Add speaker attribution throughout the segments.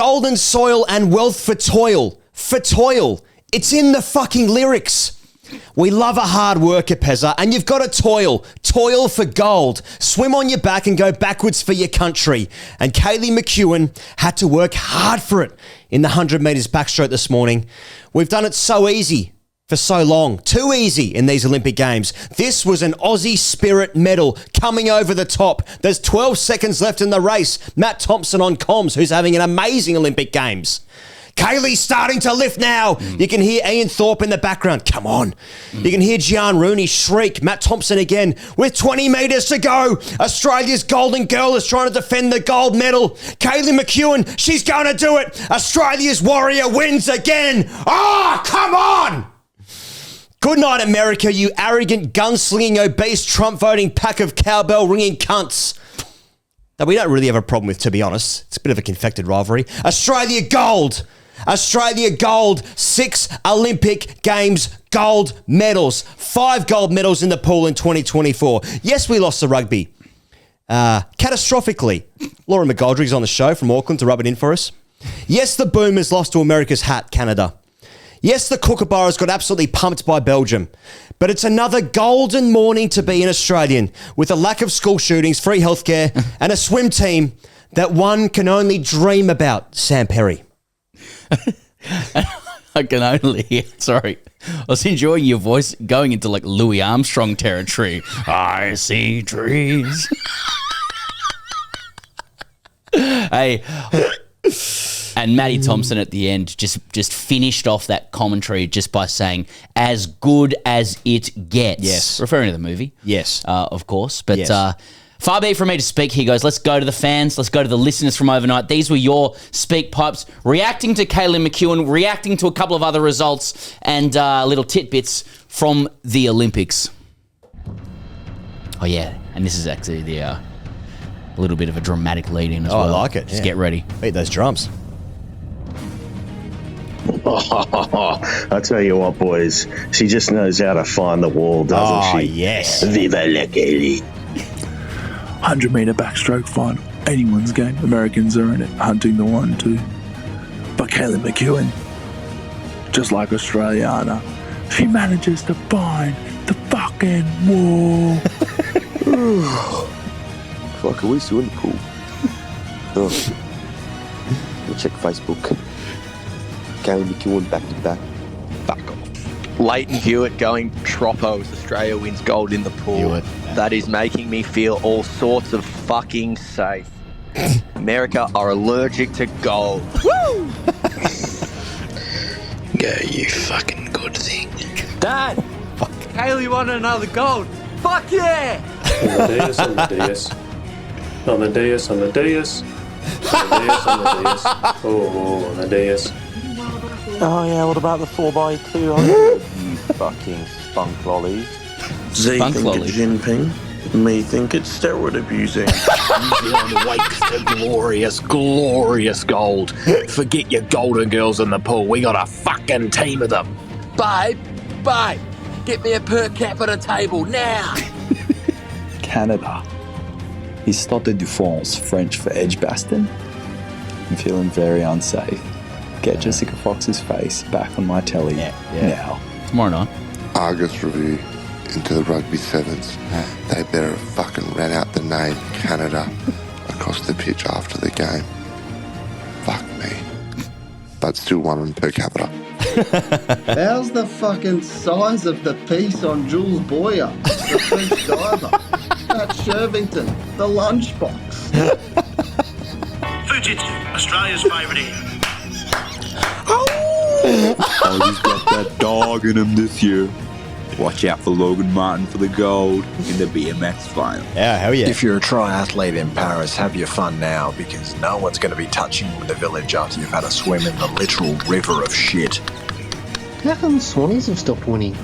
Speaker 1: golden soil and wealth for toil. For toil. It's in the fucking lyrics. We love a hard worker, Pezza, and you've got to toil. Toil for gold. Swim on your back and go backwards for your country. And Kaylee McKeown had to work hard for it in the 100 metres backstroke this morning. We've done it so easy for so long. Too easy in these Olympic Games. This was an Aussie Spirit medal coming over the top. There's 12 seconds left in the race. Matt Thompson on comms, who's having an amazing Olympic Games. Kaylee's starting to lift now. You can hear Ian Thorpe in the background. Come on. You can hear Gian Rooney shriek. Matt Thompson again with 20 metres to go. Australia's golden girl is trying to defend the gold medal. Kaylee McKeown, she's going to do it. Australia's warrior wins again. Oh, come on. Good night, America, you arrogant, gunslinging, obese, Trump-voting pack of cowbell-ringing cunts. That we don't really have a problem with, to be honest. It's a bit of a confected rivalry. Australia gold. Australia gold. 6 Olympic Games gold medals. 5 gold medals in the pool in 2024. Yes, we lost the rugby. Catastrophically. Laura McGoldrick's on the show from Auckland to rub it in for us. Yes, the Boomers lost to America's hat, Canada. Yes, the Kookaburras got absolutely pumped by Belgium, but it's another golden morning to be an Australian with a lack of school shootings, free healthcare, and a swim team that one can only dream about, Sam Perry.
Speaker 2: I can only hear, sorry. I was enjoying your voice going into like Louis Armstrong territory. I see trees. Hey. And Matty Thompson at the end just finished off that commentary just by saying, as good as it gets.
Speaker 1: Yes.
Speaker 2: Referring to the movie.
Speaker 1: Yes.
Speaker 2: Of course. But
Speaker 1: yes.
Speaker 2: Far be it from me to speak. He goes, let's go to the fans. Let's go to the listeners from overnight. These were your speak pipes reacting to Kaylee McKeown, reacting to a couple of other results and little tidbits from the Olympics. Oh, yeah. And this is actually a little bit of a dramatic lead-in as well.
Speaker 1: I like it.
Speaker 2: Just get ready.
Speaker 1: Beat those drums.
Speaker 3: I tell you what, boys, she just knows how to find the wall, doesn't she?
Speaker 1: Yes.
Speaker 3: Viva la Kaylee.
Speaker 4: 100-metre backstroke final. Anyone's game. Americans are in it, hunting the 1-2. But Kaylee McKeown, just like Australiana, she manages to find the fucking wall.
Speaker 5: Fuck, are we still in the pool? We'll check Facebook. Kaylee McKeown back to back. Fuck off.
Speaker 6: Leighton Hewitt going Troppo as Australia wins gold in the pool.
Speaker 1: Hewitt.
Speaker 6: That is making me feel all sorts of fucking safe. America are allergic to gold. Woo!
Speaker 4: Go, you fucking good thing.
Speaker 6: Dad! Kaylee won another gold. Fuck yeah!
Speaker 7: On the dais, on the dais. On the dais, on the dais. On the dais, on the dais. Oh, on the dais.
Speaker 5: Oh yeah, what about the 4x2? You fucking spunk lollies.
Speaker 4: Z
Speaker 2: Spunk
Speaker 4: think
Speaker 2: lolly.
Speaker 4: it's Jinping. Me think it's steroid abusing.
Speaker 8: New Zealand wakes to glorious, glorious gold. Forget your golden girls in the pool. We got a fucking team of them.
Speaker 6: Babe, get me a per capita table now.
Speaker 9: Canada. Histoire de France, French for Edgbaston. I'm feeling very unsafe. Get Jessica Fox's face back on my telly now.
Speaker 2: Tomorrow night.
Speaker 10: Argus review into the rugby sevens. They better have fucking read out the name Canada across the pitch after the game. Fuck me. But still one per capita.
Speaker 11: How's the fucking size of the piece on Jules Boyer, the French diver? That's Shervington, the lunchbox.
Speaker 12: Fujitsu, Australia's favourite air.
Speaker 9: Oh, he's got that dog in him this year. Watch out for Logan Martin for the gold in the BMX final.
Speaker 1: Yeah, hell yeah.
Speaker 13: If you're a triathlete in Paris, have your fun now, because no one's going to be touching you in the village after you've had a swim in the literal river of shit.
Speaker 14: How come the Swannies have stopped winning?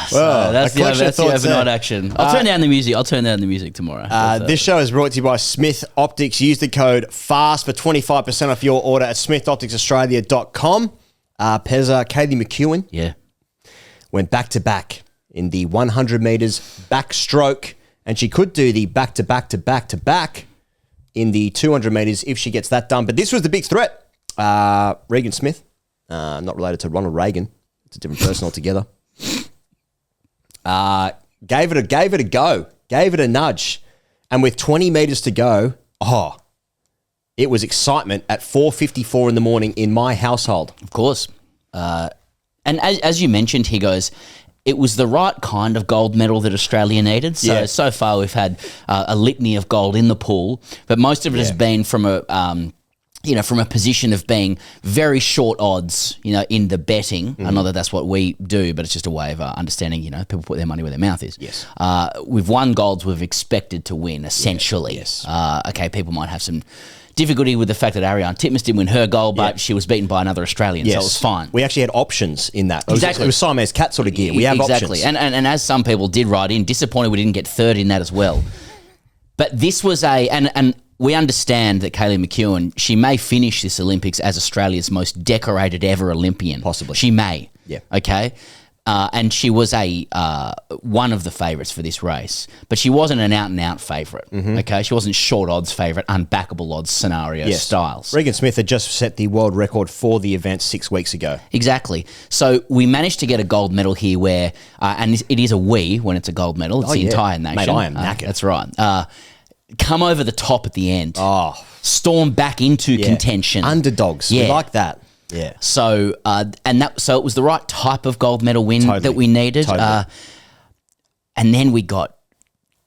Speaker 1: Well,
Speaker 2: that's the overnight
Speaker 1: there.
Speaker 2: action. I'll turn down the music. I'll turn down the music tomorrow.
Speaker 1: This show is brought to you by Smith Optics. Use the code FAST for 25% off your order at smithopticsaustralia.com. Pezza, Kaylee McKeown went back-to-back in the 100 metres backstroke, and she could do the back-to-back-to-back-to-back in the 200 metres if she gets that done. But this was the big threat. Regan Smith, not related to Ronald Reagan. It's a different person altogether. Gave it a go. Gave it a nudge. And with 20 metres to go, it was excitement at 4:54 in the morning in my household.
Speaker 2: Of course. And as you mentioned, he goes, it was the right kind of gold medal that Australia needed. So far we've had a litany of gold in the pool, but most of it has been from a position of being very short odds, in the betting. I know that that's what we do, but it's just a way of understanding, people put their money where their mouth is.
Speaker 1: Yes.
Speaker 2: We've won golds we've expected to win, essentially.
Speaker 1: Yes.
Speaker 2: Okay, people might have some difficulty with the fact that Ariane Titmus didn't win her goal, but she was beaten by another Australian, so it was fine.
Speaker 1: We actually had options in that.
Speaker 2: Exactly.
Speaker 1: It was Siamese cat sort of gear. We have
Speaker 2: exactly.
Speaker 1: options.
Speaker 2: And as some people did write in, disappointed we didn't get third in that as well. But this was and we understand that Kaylee McKeown, she may finish this Olympics as Australia's most decorated ever Olympian.
Speaker 1: Possibly.
Speaker 2: She may.
Speaker 1: Yeah.
Speaker 2: Okay? And she was one of the favourites for this race, but she wasn't an out-and-out favourite, okay? She wasn't short odds favourite, unbackable odds scenario styles.
Speaker 1: Regan Smith had just set the world record for the event 6 weeks ago.
Speaker 2: Exactly. So we managed to get a gold medal here where, and it is a we when it's a gold medal, it's the entire nation.
Speaker 1: Mate, I am knackered.
Speaker 2: That's right. Come over the top at the end. Storm back into contention.
Speaker 1: Underdogs. We like that. Yeah.
Speaker 2: So so it was the right type of gold medal win that we needed.
Speaker 1: Totally.
Speaker 2: And then we got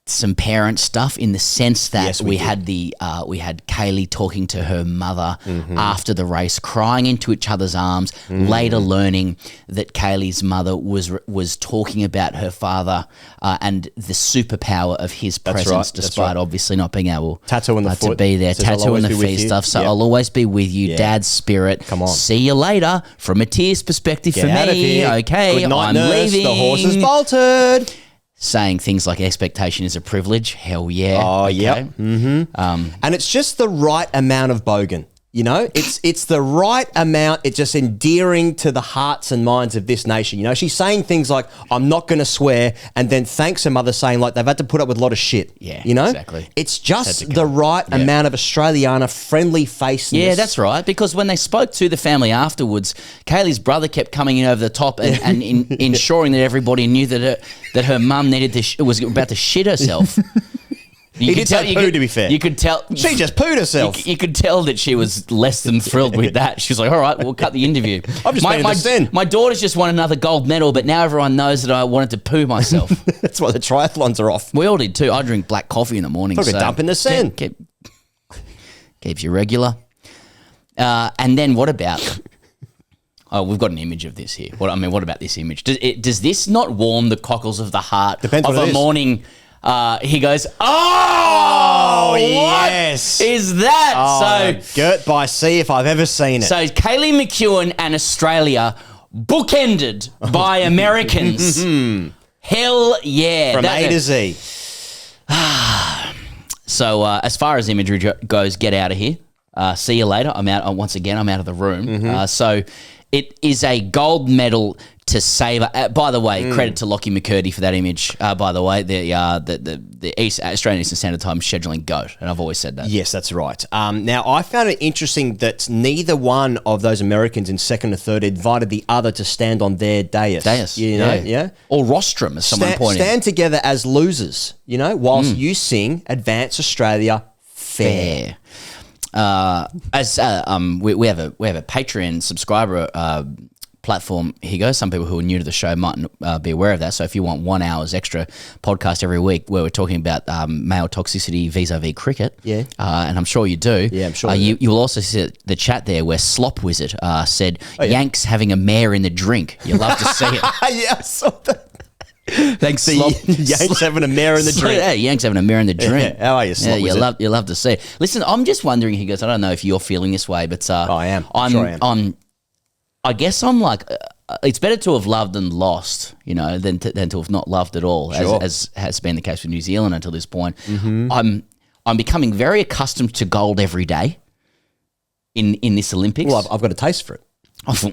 Speaker 2: some parent stuff in the sense that we had Kaylee talking to her mother after the race, crying into each other's arms, later learning that Kaylee's mother was talking about her father and the superpower of his presence, despite obviously not being able
Speaker 1: tattoo in the foot
Speaker 2: to be there, tattoo in the feet stuff. So I'll always be with you, Dad's spirit.
Speaker 1: Come on.
Speaker 2: See you later. From a tears perspective
Speaker 1: Get
Speaker 2: for
Speaker 1: out of
Speaker 2: me.
Speaker 1: here.
Speaker 2: Okay,
Speaker 1: Good night,
Speaker 2: I'm
Speaker 1: nurse.
Speaker 2: leaving.
Speaker 1: The horse is bolted.
Speaker 2: Saying things like expectation is a privilege. Hell yeah.
Speaker 1: Oh,
Speaker 2: okay.
Speaker 1: yep. And it's just the right amount of bogan. It's the right amount. It's just endearing to the hearts and minds of this nation. She's saying things like, I'm not going to swear, and then thanks her mother saying like they've had to put up with a lot of shit.
Speaker 2: Yeah,
Speaker 1: exactly. It's just the right amount of Australiana friendly face.
Speaker 2: Yeah, that's right. Because when they spoke to the family afterwards, Kaylee's brother kept coming in over the top and ensuring that everybody knew that her mum was about to shit herself.
Speaker 1: He did say poo, to be fair.
Speaker 2: You could tell.
Speaker 1: She just pooed herself.
Speaker 2: You could tell that she was less than thrilled with that. She was like, all right, we'll cut the interview.
Speaker 1: I've just been in the sin.
Speaker 2: My daughter's just won another gold medal, but now everyone knows that I wanted to poo myself.
Speaker 1: That's why the triathlons are off.
Speaker 2: We all did too. I drink black coffee in the morning.
Speaker 1: Took a dump in the sand.
Speaker 2: Keeps you regular. And then what about... Oh, we've got an image of this here. What about this image? Does this not warm the cockles of the heart
Speaker 1: Depends
Speaker 2: of
Speaker 1: what it
Speaker 2: a
Speaker 1: is.
Speaker 2: morning... he goes, what
Speaker 1: yes.
Speaker 2: is that? So
Speaker 1: Girt by sea if I've ever seen it.
Speaker 2: So Kaylee McKeown and Australia bookended by Americans. Hell yeah.
Speaker 1: From A to Z.
Speaker 2: So as far as imagery goes, get out of here. See you later. I'm out. Once again, I'm out of the room. So it is a gold medal to savour. By the way, credit to Lockie McCurdy for that image. By the way, the Australian Eastern Standard Time scheduling GOAT, and I've always said that.
Speaker 1: Yes, that's right. Now, I found it interesting that neither one of those Americans in second or third invited the other to stand on their dais. Yeah.
Speaker 2: Or rostrum, as someone pointed out.
Speaker 1: Stand together as losers, whilst you sing Advance Australia Fair.
Speaker 2: We have a Patreon subscriber platform. Here goes. Some people who are new to the show mightn't be aware of that. So if you want 1 hour's extra podcast every week where we're talking about male toxicity vis-a-vis cricket, and I'm sure you do.
Speaker 1: Yeah, I'm sure.
Speaker 2: You will also see the chat there where Slop Wizard said, Yanks having a mare in the drink. You love to see it.
Speaker 1: Yeah, I saw that.
Speaker 2: Thanks,
Speaker 1: Slop. Yanks having a mare in the drink.
Speaker 2: Yeah, Yanks having a mare in the drink.
Speaker 1: How are you, Slop Wizard?
Speaker 2: You love to see it. Listen, I'm just wondering, he goes, I don't know if you're feeling this way, but
Speaker 1: I am. Sure I am.
Speaker 2: I guess I'm like, it's better to have loved and lost, than to have not loved at all, as has been the case with New Zealand until this point. I'm becoming very accustomed to gold every day in this Olympics.
Speaker 1: Well, I've got a taste for it.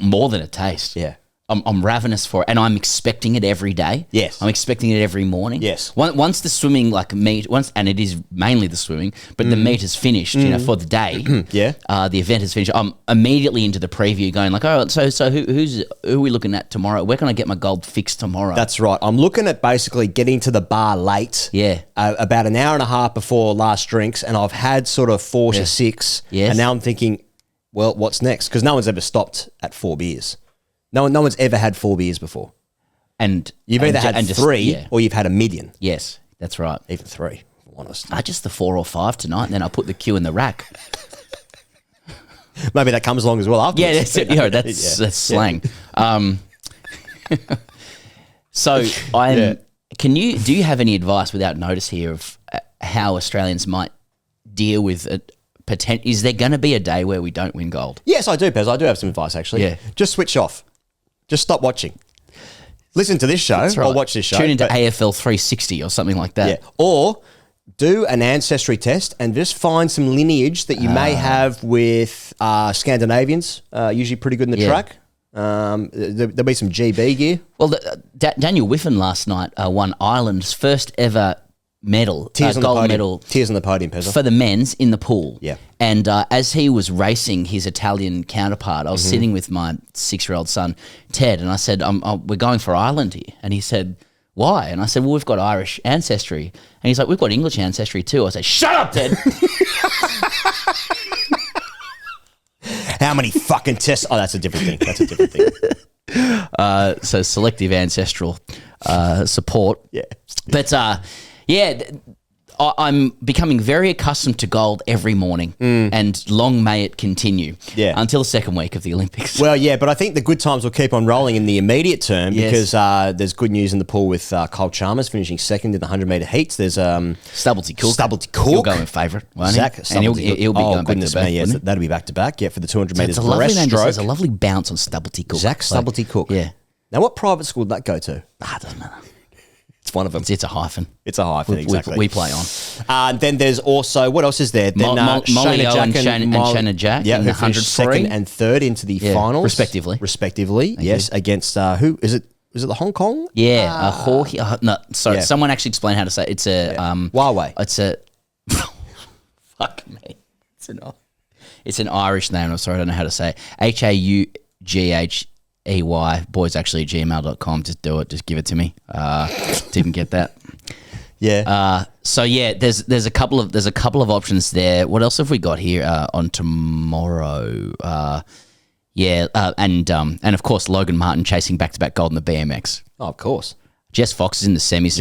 Speaker 2: More than a taste.
Speaker 1: Yeah.
Speaker 2: I'm ravenous for it, and I'm expecting it every day.
Speaker 1: Yes.
Speaker 2: I'm expecting it every morning.
Speaker 1: Yes.
Speaker 2: Once the swimming and it is mainly the swimming, but the meet is finished, for the day. The event is finished. I'm immediately into the preview going like, oh, so who are we looking at tomorrow? Where can I get my gold fixed tomorrow?
Speaker 1: That's right. I'm looking at basically getting to the bar late.
Speaker 2: Yeah.
Speaker 1: About an hour and a half before last drinks, and I've had sort of 4 to 6.
Speaker 2: Yes.
Speaker 1: And now I'm thinking, well, what's next? Because no one's ever stopped at 4 beers. No one's ever had 4 beers before.
Speaker 2: And
Speaker 1: you've either had 3 or you've had a million.
Speaker 2: Yes, that's right.
Speaker 1: Even 3, if I'm honest.
Speaker 2: Just the 4 or 5 tonight, and then I'll put the Q in the rack.
Speaker 1: Maybe that comes along as well afterwards.
Speaker 2: Yeah, that's it. That's slang. So do you have any advice without notice here of how Australians might deal with it? Is there going to be a day where we don't win gold?
Speaker 1: Yes, I do, Pez. I do have some advice, actually.
Speaker 2: Yeah.
Speaker 1: Just switch off. Just stop watching. Listen to this show or watch this show.
Speaker 2: Tune into AFL 360 or something like that.
Speaker 1: Yeah. Or do an ancestry test and just find some lineage that you may have with Scandinavians, usually pretty good in the track. There'll be some GB gear.
Speaker 2: Well, Daniel Whiffen last night won Ireland's first ever medal, gold medal.
Speaker 1: Tears on the podium, Pezza.
Speaker 2: For the men's in the pool.
Speaker 1: Yeah.
Speaker 2: And as he was racing his Italian counterpart, I was sitting with my 6-year-old son, Ted, and I said, we're going for Ireland here. And he said, why? And I said, well, we've got Irish ancestry. And he's like, we've got English ancestry too. I said, shut up, Ted.
Speaker 1: How many fucking tests? Oh, that's a different thing.
Speaker 2: So selective ancestral support.
Speaker 1: Yeah.
Speaker 2: But I'm becoming very accustomed to gold every morning, and long may it continue.
Speaker 1: Yeah.
Speaker 2: Until the second week of the Olympics.
Speaker 1: Well, yeah, but I think the good times will keep on rolling in the immediate term because there's good news in the pool with Cole Chalmers finishing second in the 100-metre heats. There's
Speaker 2: Stubblety Cook.
Speaker 1: He'll
Speaker 2: go in favourite, won't he?
Speaker 1: Zach,
Speaker 2: and he'll be going back to back.
Speaker 1: Yes, that'll be back to back. Yeah, for the 200 metres breaststroke.
Speaker 2: There's a lovely bounce on Stubblety Cook.
Speaker 1: Zach Stubblety Cook.
Speaker 2: Yeah.
Speaker 1: Now, what private school did that go to?
Speaker 2: It doesn't matter.
Speaker 1: It's one of them.
Speaker 2: It's a hyphen.
Speaker 1: It's a hyphen, exactly.
Speaker 2: We play on.
Speaker 1: And then there's also, what else is there? Then
Speaker 2: Molly and Shanna Jack
Speaker 1: in the
Speaker 2: who finished
Speaker 1: 100
Speaker 2: second
Speaker 1: and third into the finals.
Speaker 2: Respectively.
Speaker 1: Yes, against who? Is it the Hong Kong?
Speaker 2: Yeah, someone actually explained how to say it. It's a
Speaker 1: Huawei.
Speaker 2: It's a fuck me. It's an Irish name. I'm sorry, I don't know how to say it. HAUGHEY. Boys actually gmail.com. Just do it. Just give it to me. Didn't get that.
Speaker 1: Yeah.
Speaker 2: There's a couple of options there. What else have we got here on tomorrow? And of course Logan Martin chasing back-to-back gold in the BMX.
Speaker 1: Oh, of course.
Speaker 2: Jess Fox is in the semis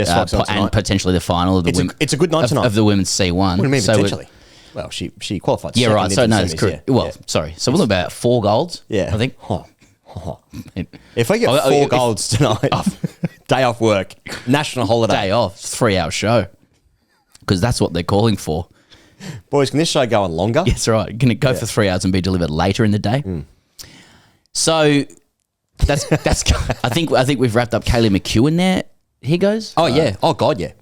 Speaker 2: and potentially the final of the women.
Speaker 1: It's a good night tonight
Speaker 2: of the women's C1.
Speaker 1: What do you mean potentially? Well, she qualified.
Speaker 2: Yeah, right. So no, that's
Speaker 1: semis,
Speaker 2: correct. Well, sorry. So we're about 4 golds.
Speaker 1: Yeah,
Speaker 2: I think.
Speaker 1: If I get 4 golds tonight, day off work, national holiday.
Speaker 2: Day off, 3-hour show. Because that's what they're calling for.
Speaker 1: Boys, can this show go on longer?
Speaker 2: Yes, right. Can it go for 3 hours and be delivered later in the day? So that's I think we've wrapped up Kaylee McKeown there. Here goes.
Speaker 1: Oh, yeah. Oh, God, yeah.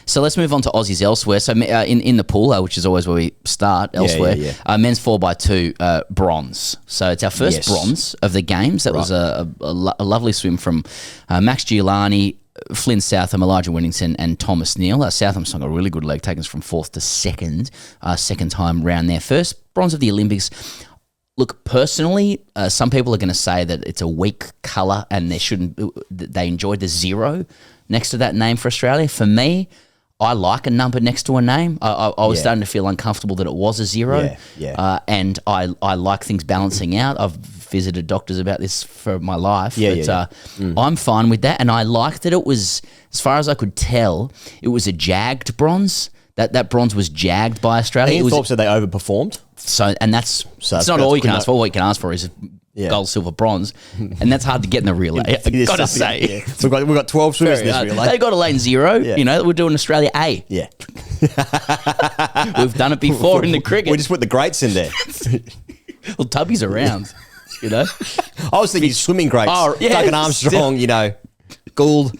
Speaker 2: So let's move on to Aussies elsewhere. So in the pool, which is always where we start elsewhere, men's 4x2 bronze. So it's our first bronze of the games. That was a lovely swim from Max Giuliani, Flynn Southam, Elijah Winnington and Thomas Neal. Southam's got a really good leg, taking us from 4th to 2nd, second time round there. First bronze of the Olympics. Look, personally, some people are going to say that it's a weak colour and they enjoyed the 0 next to that name for Australia. For me, I like a number next to a name. I was starting to feel uncomfortable that it was a 0. And I like things balancing out. I've visited doctors about this for my life. I'm fine with that. And I like that it was, as far as I could tell, it was a jagged bronze. That bronze was jagged by Australia.
Speaker 1: Ian Thorpe said they overperformed.
Speaker 2: So that's not all you can ask for. All you can ask for is gold, silver, bronze, and that's hard to get in the relay. I've got to say,
Speaker 1: we've got 12 swimmers in this relay.
Speaker 2: They got a lane 0. You know, we're doing Australia A.
Speaker 1: Yeah,
Speaker 2: we've done it before in the cricket.
Speaker 1: We just put the greats in there.
Speaker 2: Well, Tubby's around. You know,
Speaker 1: I was thinking swimming greats. Oh, yeah, Duncan Armstrong. You know, Gould.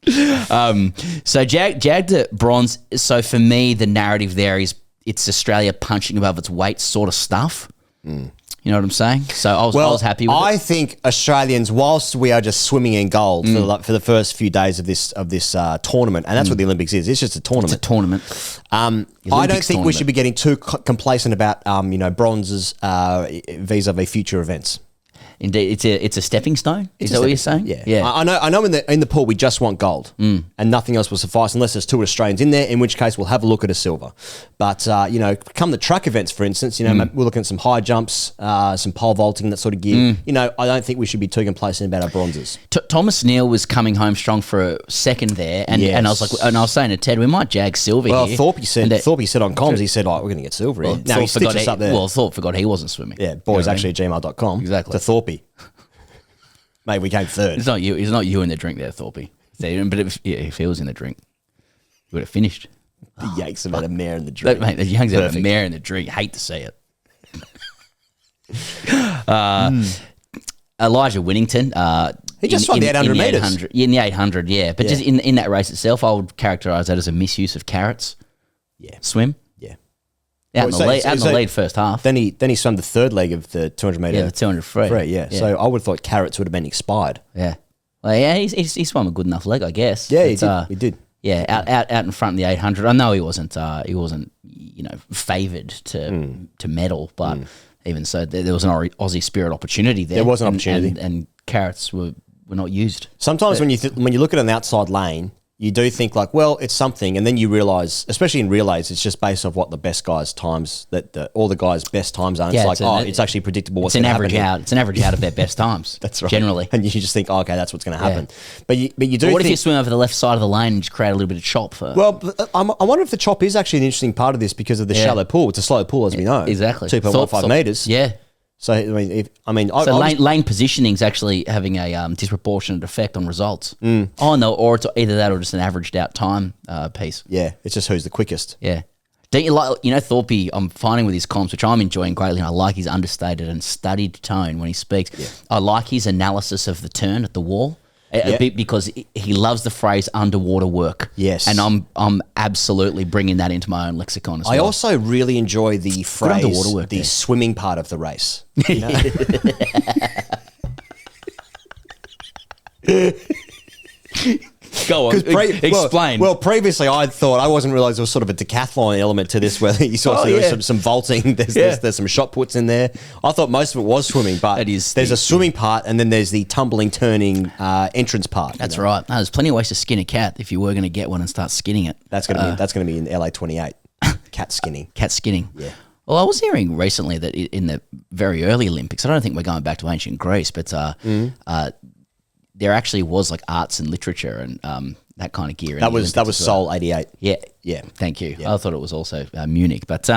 Speaker 2: So jagged at bronze. So for me, the narrative there is it's Australia punching above its weight sort of stuff. You You know what I'm saying? So I was happy with it.
Speaker 1: I think Australians, whilst we are just swimming in gold for the first few days of this tournament, and that's what the Olympics is. It's just a tournament.
Speaker 2: It's a tournament.
Speaker 1: I don't think we should be getting too complacent about bronzes vis-a-vis future events.
Speaker 2: Indeed, it's a stepping stone. Is that what you're saying?
Speaker 1: Yeah. I know. In the pool, we just want gold, and nothing else will suffice unless there's 2 Australians in there. In which case, we'll have a look at a silver. But come the track events, for instance, we're looking at some high jumps, some pole vaulting, that sort of gear. I don't think we should be too complacent about our bronzes.
Speaker 2: Thomas Neal was coming home strong for a second there, and I was like, and I was saying to Ted, we might jag silver.
Speaker 1: Well,
Speaker 2: here.
Speaker 1: Thorpe said on comms, he said, we're going to get silver. Well, now he stitched us up there.
Speaker 2: Well, Thorpe forgot he wasn't swimming.
Speaker 1: Yeah, boys actually at gmail.com.
Speaker 2: Exactly.
Speaker 1: To Thorpe. Mate, we came third.
Speaker 2: It's not you in the drink there, Thorpe. But if he was in the drink, he would have finished.
Speaker 1: The Yanks have had a mare in the drink.
Speaker 2: Mate, the Yanks have had a mare in the drink. Hate to see it. Elijah Winnington.
Speaker 1: He just won the 800 metres.
Speaker 2: In the 800, yeah. But just in that race itself, I would characterise that as a misuse of carrots.
Speaker 1: Yeah.
Speaker 2: Swim.
Speaker 1: Yeah.
Speaker 2: Out in the lead first half.
Speaker 1: Then he swam the third leg of the 200 metre.
Speaker 2: Yeah, the 200 free.
Speaker 1: Yeah. So I would have thought carrots would have been expired.
Speaker 2: Yeah. Well, yeah, he swam a good enough leg, I guess.
Speaker 1: Yeah, he did.
Speaker 2: Yeah, out in front of the 800. I know he wasn't favoured to medal, but even so, there was an Aussie spirit opportunity there.
Speaker 1: There was an opportunity,
Speaker 2: and carrots were not used.
Speaker 1: Sometimes when you look at an outside lane, you do think like, well, it's something, and then you realise, especially in relays, it's just based off what the best guys' times all the guys' best times are. It's it's actually predictable. What's
Speaker 2: it's an average out. It's an average out of their best times.
Speaker 1: That's right.
Speaker 2: Generally,
Speaker 1: and you just think, okay, that's what's going to happen. But you do.
Speaker 2: But what if you swim over the left side of the lane and just create a little bit of chop for?
Speaker 1: Well, I wonder if the chop is actually an interesting part of this because of the shallow pool. It's a slow pool, as we know.
Speaker 2: Exactly.
Speaker 1: 2.15 metres.
Speaker 2: Yeah.
Speaker 1: So
Speaker 2: lane positioning is actually having a disproportionate effect on results. Oh no, or it's either that or just an averaged out time piece.
Speaker 1: Yeah, it's just who's the quickest.
Speaker 2: Yeah. Don't you like, Thorpe, I'm finding with his comms, which I'm enjoying greatly, and I like his understated and studied tone when he speaks. Yeah. I like his analysis of the turn at the wall. A bit because he loves the phrase underwater work.
Speaker 1: Yes.
Speaker 2: And I'm absolutely bringing that into my own lexicon as well.
Speaker 1: I also really enjoy the phrase,
Speaker 2: underwater work
Speaker 1: the swimming part of the race.
Speaker 2: Go on, explain.
Speaker 1: Well, previously I didn't realise there was sort of a decathlon element to this where you saw some vaulting, there's some shot puts in there. I thought most of it was swimming, but there's a swimming part and then there's the tumbling, turning entrance part.
Speaker 2: That's right. No, there's plenty of ways to skin a cat if you were going to get one and start skinning it.
Speaker 1: That's going to be in LA 28. Cat skinning.
Speaker 2: Cat skinning.
Speaker 1: Yeah.
Speaker 2: Well, I was hearing recently that in the very early Olympics, I don't think we're going back to ancient Greece, but there actually was like arts and literature and that kind of gear.
Speaker 1: That was Seoul 88.
Speaker 2: Yeah.
Speaker 1: Yeah.
Speaker 2: Thank you.
Speaker 1: Yeah.
Speaker 2: I thought it was also Munich. But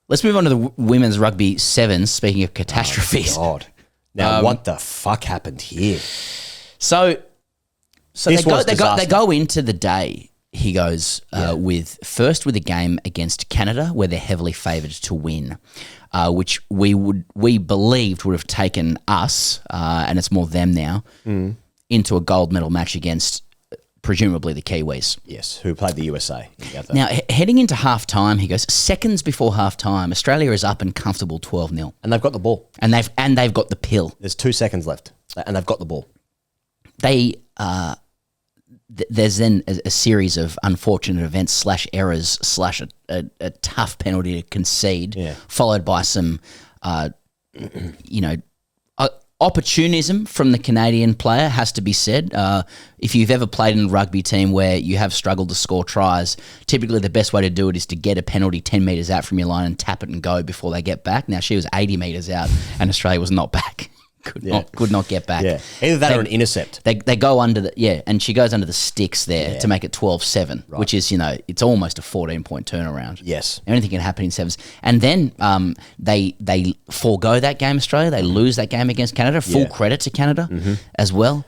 Speaker 2: let's move on to the women's rugby sevens, speaking of catastrophes.
Speaker 1: Oh, God. Now, what the fuck happened here?
Speaker 2: So they go into the day, he goes, with a game against Canada where they're heavily favoured to win. Which we believed would have taken us, and it's more them now, into a gold medal match against presumably the Kiwis.
Speaker 1: Yes, who played the USA.
Speaker 2: Now, heading into half-time, he goes, seconds before half-time, Australia is up and comfortable 12-0.
Speaker 1: And they've got the ball.
Speaker 2: And they've got the pill.
Speaker 1: There's 2 seconds left, and they've got the ball.
Speaker 2: There's then a series of unfortunate events / errors / a tough penalty to concede, followed by some, opportunism from the Canadian player, has to be said. If you've ever played in a rugby team where you have struggled to score tries, typically the best way to do it is to get a penalty 10 metres out from your line and tap it and go before they get back. Now, she was 80 metres out and Australia was not back. Could not get back.
Speaker 1: Yeah. Either that or an intercept.
Speaker 2: They go under and she goes under the sticks there to make it 12-7, which is, it's almost a 14-point turnaround.
Speaker 1: Yes.
Speaker 2: Anything can happen in sevens. And then they forego that game, Australia. They lose that game against Canada. Full credit to Canada as well.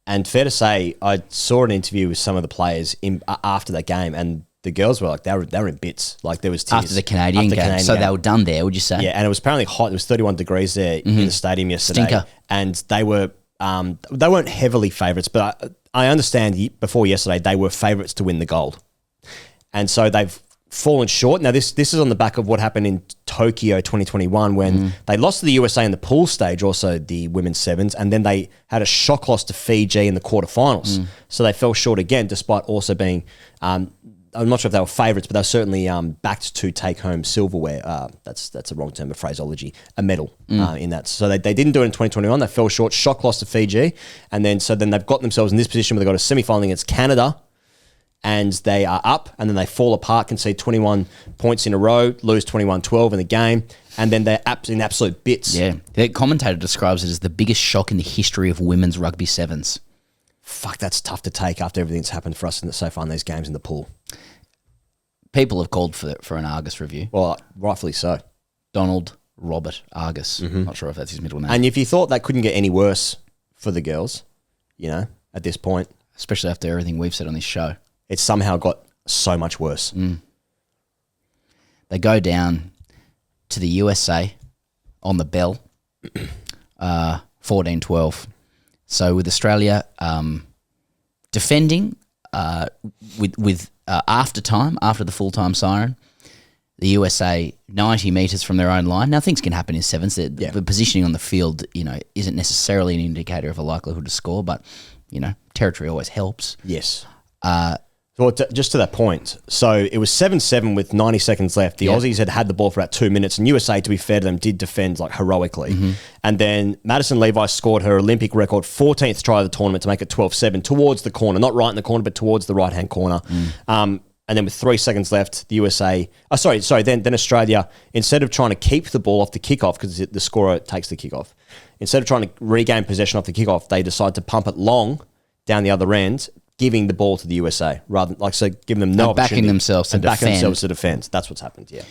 Speaker 1: And fair to say, I saw an interview with some of the players after that game, and the girls were like, they were in bits. Like there was tears.
Speaker 2: After the Canadian game. So they were done there, would you say?
Speaker 1: Yeah, and it was apparently hot. It was 31 degrees there in the stadium yesterday.
Speaker 2: Stinker.
Speaker 1: And they weren't heavily favourites, but I understand before yesterday they were favourites to win the gold. And so they've fallen short. Now, this is on the back of what happened in Tokyo 2021 when they lost to the USA in the pool stage, also the women's sevens, and then they had a shock loss to Fiji in the quarterfinals. So they fell short again, despite also being, I'm not sure if they were favourites, but they were certainly backed to take home silverware. That's a wrong term of phraseology, a medal in that. So they didn't do it in 2021. They fell short, shock loss to Fiji, and then they've got themselves in this position where they got a semi-final against Canada, and they are up, and then they fall apart, concede 21 points in a row, lose 21-12 in the game, and then they're in absolute bits.
Speaker 2: Yeah. The commentator describes it as the biggest shock in the history of women's rugby sevens.
Speaker 1: Fuck, that's tough to take after everything that's happened for us so far in these games in the pool.
Speaker 2: People have called for an Argus review.
Speaker 1: Well, rightfully so.
Speaker 2: Donald Robert Argus. Not sure if that's his middle name.
Speaker 1: And if you thought that couldn't get any worse for the girls, at this point.
Speaker 2: Especially after everything we've said on this show.
Speaker 1: It's somehow got so much worse.
Speaker 2: They go down to the USA on the bell, 14-12. So with Australia defending with after the full-time siren, the USA 90 metres from their own line. Now, things can happen in sevens. The positioning on the field, isn't necessarily an indicator of a likelihood to score, but, territory always helps.
Speaker 1: Yes. Well, just to that point, so it was 7-7 with 90 seconds left. The Aussies had the ball for about 2 minutes, and USA, to be fair to them, did defend heroically. And then Madison Levi scored her Olympic record 14th try of the tournament to make it 12-7 towards the corner, not right in the corner, but towards the right-hand corner. And then with 3 seconds left, the USA... Then Australia, instead of trying to keep the ball off the kickoff, because the scorer takes the kickoff, instead of trying to regain possession off the kickoff, they decide to pump it long down the other end, giving the ball to the USA rather than giving them no opportunity.
Speaker 2: Backing themselves to defend.
Speaker 1: That's what's happened. Yeah,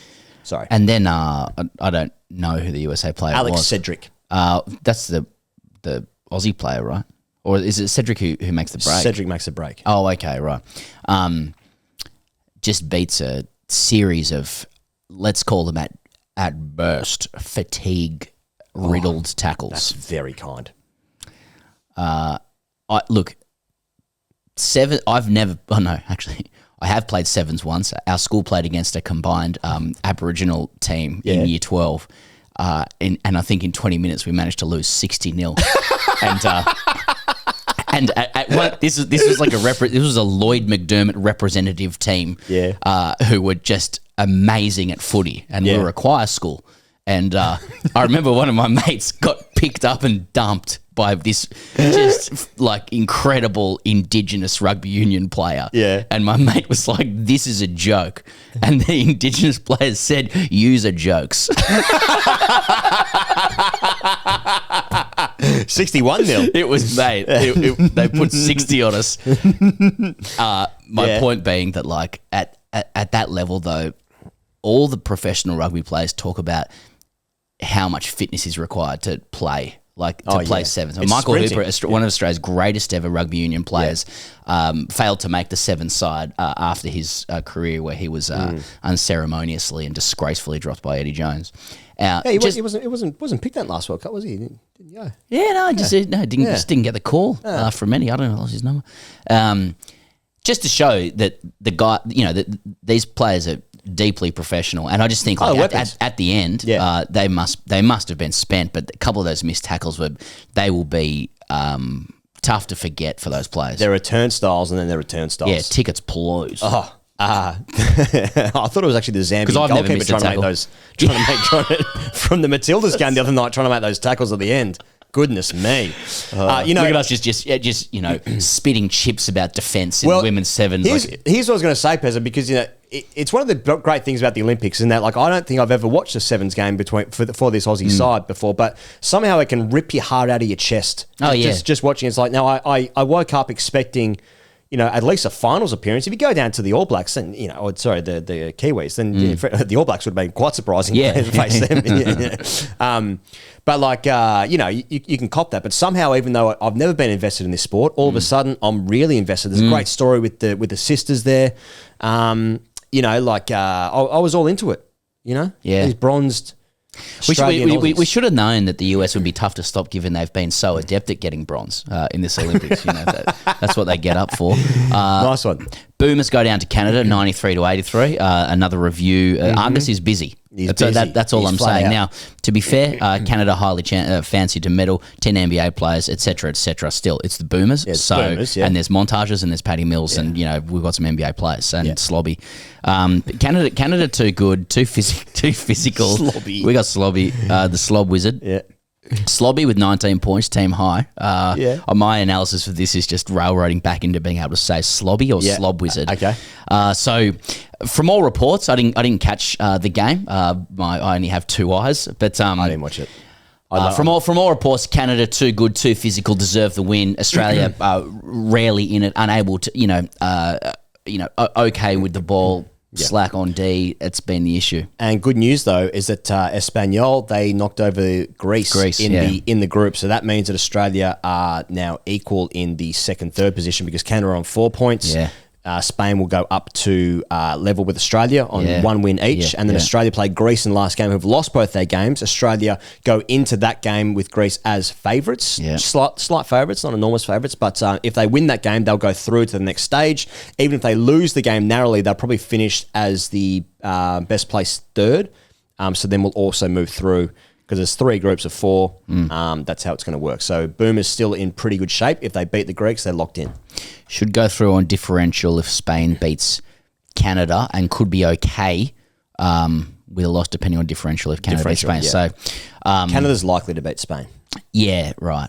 Speaker 1: sorry.
Speaker 2: And then I don't know who the USA player was.
Speaker 1: Alex Cedric.
Speaker 2: That's the Aussie player, right? Or is it Cedric who makes the break?
Speaker 1: Cedric makes the break.
Speaker 2: Oh, okay, right. Just beats a series of, let's call them at burst, fatigue riddled tackles.
Speaker 1: That's very kind.
Speaker 2: Look. I have played sevens once. Our school played against a combined Aboriginal team in year 12. And I think in 20 minutes we managed to lose 60-0. And at one, this was a Lloyd McDermott representative team who were just amazing at footy, and we were a choir school. And I remember one of my mates got picked up and dumped by this just incredible Indigenous rugby union player.
Speaker 1: Yeah.
Speaker 2: And my mate was like, this is a joke. And the Indigenous players said, user jokes.
Speaker 1: 61-0.
Speaker 2: It was, mate. They put 60 on us. My point being that at that level though, all the professional rugby players talk about how much fitness is required to play. Play sevens. Michael Hooper, one of Australia's greatest ever rugby union players, failed to make the sevens side after his career, where he was unceremoniously and disgracefully dropped by Eddie Jones.
Speaker 1: He wasn't picked that last World Cup, was he?
Speaker 2: Just didn't get the call from any. I don't know, lost his number. Just to show that the guy, that these players are deeply professional, and I just think at the end, they must have been spent. But a couple of those missed tackles will be tough to forget for those players.
Speaker 1: There are turnstiles, and then there are turnstiles.
Speaker 2: Yeah, tickets please.
Speaker 1: I thought it was actually the Zambian goalkeeper trying to make from the Matildas game the other night, trying to make those tackles at the end. Goodness me.
Speaker 2: Look at us just spitting chips about defence in women's sevens.
Speaker 1: Here's what I was going to say, Pezza, because it's one of the great things about the Olympics in that I don't think I've ever watched a sevens game for this Aussie side before, but somehow it can rip your heart out of your chest. Just watching. It's now I woke up expecting at least a finals appearance. If you go down to the All Blacks, then the Kiwis, then the All Blacks would have been quite surprising to face them. But you can cop that. But somehow, even though I've never been invested in this sport, all of a sudden I'm really invested. There's a great story with the sisters there. I was all into it. These bronzed
Speaker 2: We should have known that the US would be tough to stop, given they've been so adept at getting bronze in this Olympics. That's what they get up for.
Speaker 1: Nice one.
Speaker 2: Boomers go down to Canada, 93-83. Another review. Argus is busy. That's all I'm saying. Now, to be fair, Canada highly fancied to medal, 10 NBA players, etc., etc. Still, it's the Boomers.
Speaker 1: Yeah,
Speaker 2: Boomers, and there's montages and there's Paddy Mills and we've got some NBA players and Slobby. Canada too good, too physical.
Speaker 1: Slobby.
Speaker 2: We got Slobby, the Slob Wizard.
Speaker 1: Yeah.
Speaker 2: Slobby with 19 points, team high. My analysis for this is just railroading back into being able to say Slobby or Slob Wizard.
Speaker 1: Okay.
Speaker 2: So, from all reports, I didn't catch the game. I only have two eyes, but
Speaker 1: I didn't watch it.
Speaker 2: From all reports, Canada too good, too physical, deserve the win. Australia rarely in it, unable to, okay with the ball. Slack on D, it's been the issue.
Speaker 1: And good news though is that Espanyol, they knocked over Greece in the group, so that means that Australia are now equal in the second, third position because Canada are on 4 points.
Speaker 2: Yeah.
Speaker 1: Spain will go up to level with Australia on one win each, and then Australia play Greece in the last game, who've lost both their games. Australia go into that game with Greece as favourites, slight favourites, not enormous favourites, but if they win that game, they'll go through to the next stage. Even if they lose the game narrowly, they'll probably finish as the best placed third, so then we'll also move through. Because there's 3 groups of 4. That's how it's going to work. So Boomers still in pretty good shape. If they beat the Greeks, they're locked in.
Speaker 2: Should go through on differential if Spain beats Canada and could be okay with a loss depending on differential if Canada beats Spain.
Speaker 1: Yeah.
Speaker 2: So
Speaker 1: Canada's likely to beat Spain.
Speaker 2: Yeah, right.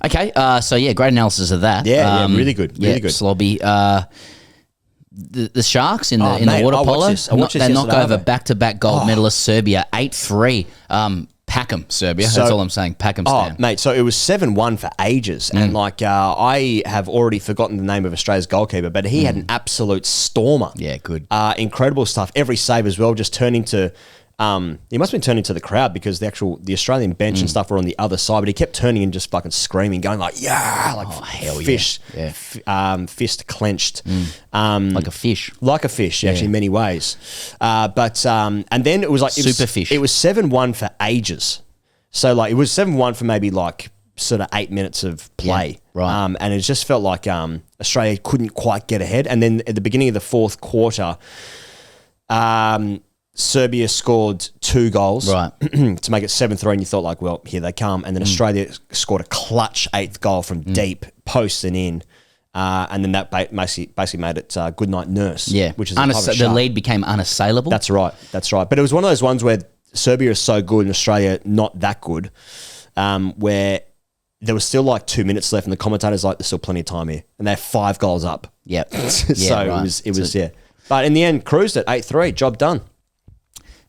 Speaker 2: Okay, great analysis of that.
Speaker 1: Yeah, really good. Really good.
Speaker 2: Slobby. The Sharks in the water polo, they knock over back-to-back gold medalist Serbia 8-3. Pack 'em, Serbia. That's all I'm saying. Pack 'em, Stan.
Speaker 1: Mate, so it was 7-1 for ages. And I have already forgotten the name of Australia's goalkeeper, but he had an absolute stormer.
Speaker 2: Yeah, good.
Speaker 1: Incredible stuff. Every save as well, just turning to... he must have been turning to the crowd because the Australian bench and stuff were on the other side, but he kept turning and just fucking scring, going like, fist clenched.
Speaker 2: Like a fish.
Speaker 1: Like a fish, actually, in many ways. And then it was like...
Speaker 2: Super fish.
Speaker 1: It was 7-1 for ages. So like it was 7-1 for maybe like sort of 8 minutes of play.
Speaker 2: Yeah, right.
Speaker 1: And it just felt like Australia couldn't quite get ahead. And then at the beginning of the fourth quarter... Serbia scored 2 goals to make it 7-3, and you thought like, well, here they come. And then Australia scored a clutch 8th goal from deep, post and in. And then that basically made it good night nurse.
Speaker 2: Yeah,
Speaker 1: which is
Speaker 2: the lead became unassailable.
Speaker 1: That's right. But it was one of those ones where Serbia is so good and Australia not that good, where there was still like 2 minutes left, and the commentators like, there's still plenty of time here, and they're 5 goals up.
Speaker 2: Yep.
Speaker 1: It was. But in the end, cruised at 8-3. Job done.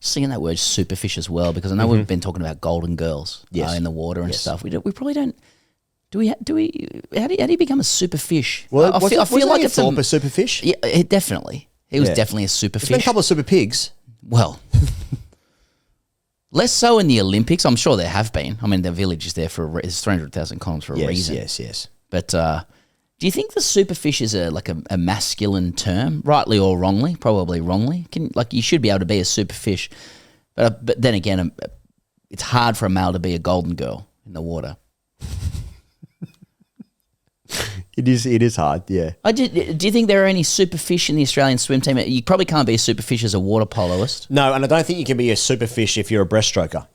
Speaker 2: Singing that word superfish as well, because I know we've been talking about golden girls in the water and stuff. We probably don't. Do we? How do you become a superfish?
Speaker 1: Well,
Speaker 2: I feel like it's
Speaker 1: a superfish.
Speaker 2: Yeah, definitely. He was definitely a superfish.
Speaker 1: There's been a couple of super pigs.
Speaker 2: Well, less so in the Olympics. I'm sure there have been. I mean, the village is there for there's 300,000 columns for a reason.
Speaker 1: Yes.
Speaker 2: But do you think the superfish is a masculine term, rightly or wrongly? Probably wrongly. You should be able to be a superfish, but then again, it's hard for a male to be a golden girl in the water.
Speaker 1: It is hard, yeah.
Speaker 2: Do you think there are any superfish in the Australian swim team? You probably can't be a superfish as a water poloist.
Speaker 1: No, and I don't think you can be a superfish if you're a breaststroker.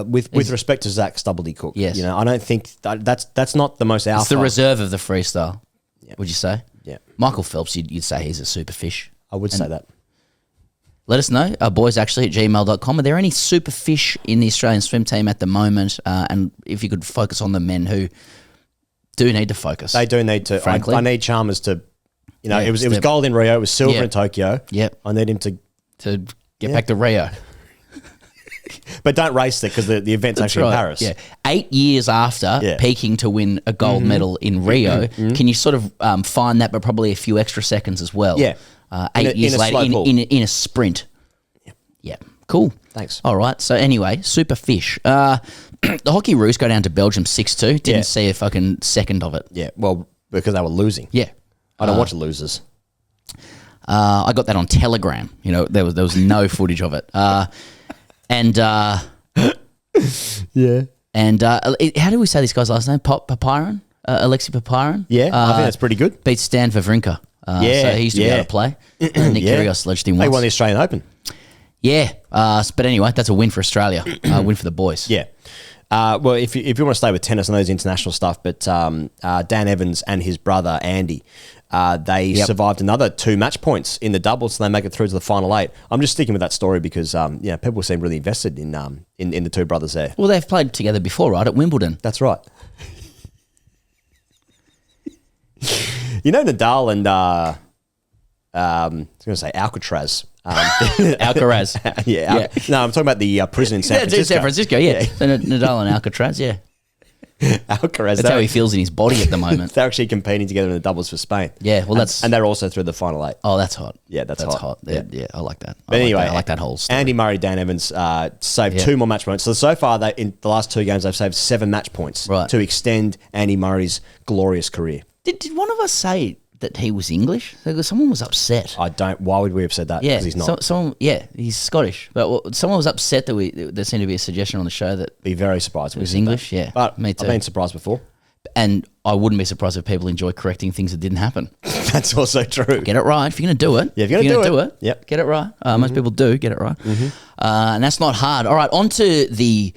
Speaker 1: With respect to Zach Stubblety-Cook.
Speaker 2: Yes.
Speaker 1: I don't think that's not the most alpha.
Speaker 2: It's the reserve of the freestyle.
Speaker 1: Yeah.
Speaker 2: Would you say?
Speaker 1: Yeah.
Speaker 2: Michael Phelps, you'd say he's a superfish.
Speaker 1: I would say that.
Speaker 2: Let us know, boys, actually, at gmail.com. Are there any superfish in the Australian swim team at the moment? And if you could focus on the men who do need to focus.
Speaker 1: They do need to.
Speaker 2: Frankly.
Speaker 1: I need Chalmers to, it was gold in Rio, it was silver in Tokyo.
Speaker 2: Yep.
Speaker 1: I need him to
Speaker 2: get back to Rio.
Speaker 1: But don't race it because the event's actually in Paris.
Speaker 2: Yeah. 8 years after peaking to win a gold medal in Rio, can you sort of find that, but probably a few extra seconds as well?
Speaker 1: Yeah.
Speaker 2: 8 years later, in a sprint. Yeah. Cool.
Speaker 1: Thanks.
Speaker 2: All right. So anyway, super fish. The Hockey Roos go down to Belgium 6-2. Didn't see a fucking second of it.
Speaker 1: Yeah. Well, because they were losing.
Speaker 2: Yeah.
Speaker 1: I don't watch losers.
Speaker 2: I got that on Telegram. There was no footage of it. And
Speaker 1: yeah.
Speaker 2: And how do we say this guy's last name? Papiron? Alexei Papiron?
Speaker 1: Yeah, I think that's pretty good.
Speaker 2: Beats Stan Wawrinka. So he used to be able to play. Nick Kyrgios alleged him once.
Speaker 1: They won the Australian Open.
Speaker 2: Yeah. But anyway, that's a win for Australia. Win for the boys.
Speaker 1: Yeah. Well, if you want to stay with tennis and those international stuff, but Dan Evans and his brother Andy, they survived another 2 match points in the doubles, so they make it through to the final 8. I'm just sticking with that story because people seem really invested in the two brothers there.
Speaker 2: Well, they've played together before, right, at Wimbledon.
Speaker 1: That's right. You know Nadal and I was going to say Alcatraz.
Speaker 2: Alcaraz.
Speaker 1: No, I'm talking about the prison in San Francisco.
Speaker 2: San Francisco, yeah. So Nadal and Alcatraz, yeah.
Speaker 1: Alcaraz.
Speaker 2: That's how he feels in his body at the moment.
Speaker 1: They're actually competing together in the doubles for Spain.
Speaker 2: Yeah, well,
Speaker 1: and they're also through the final 8.
Speaker 2: Oh, that's hot.
Speaker 1: Yeah, that's hot.
Speaker 2: Yeah, I like that.
Speaker 1: But anyway,
Speaker 2: I like that whole story.
Speaker 1: Andy Murray, Dan Evans saved 2 more match points. So far, in the last 2 games, they've saved 7 match points to extend Andy Murray's glorious career.
Speaker 2: Did one of us say that he was English? Someone was upset.
Speaker 1: I don't. Why would we have said that?
Speaker 2: Yeah,
Speaker 1: because he's not.
Speaker 2: He's Scottish. But someone was upset that there seemed to be a suggestion on the show that
Speaker 1: be very surprised.
Speaker 2: It was English. Yeah,
Speaker 1: but
Speaker 2: me too.
Speaker 1: I've been surprised before,
Speaker 2: and I wouldn't be surprised if people enjoy correcting things that didn't happen.
Speaker 1: That's also true.
Speaker 2: Get it right if you're going to do it.
Speaker 1: Yeah, if you're going to do it,
Speaker 2: yep, get it right. Most people do get it right, and that's not hard. All right, on to the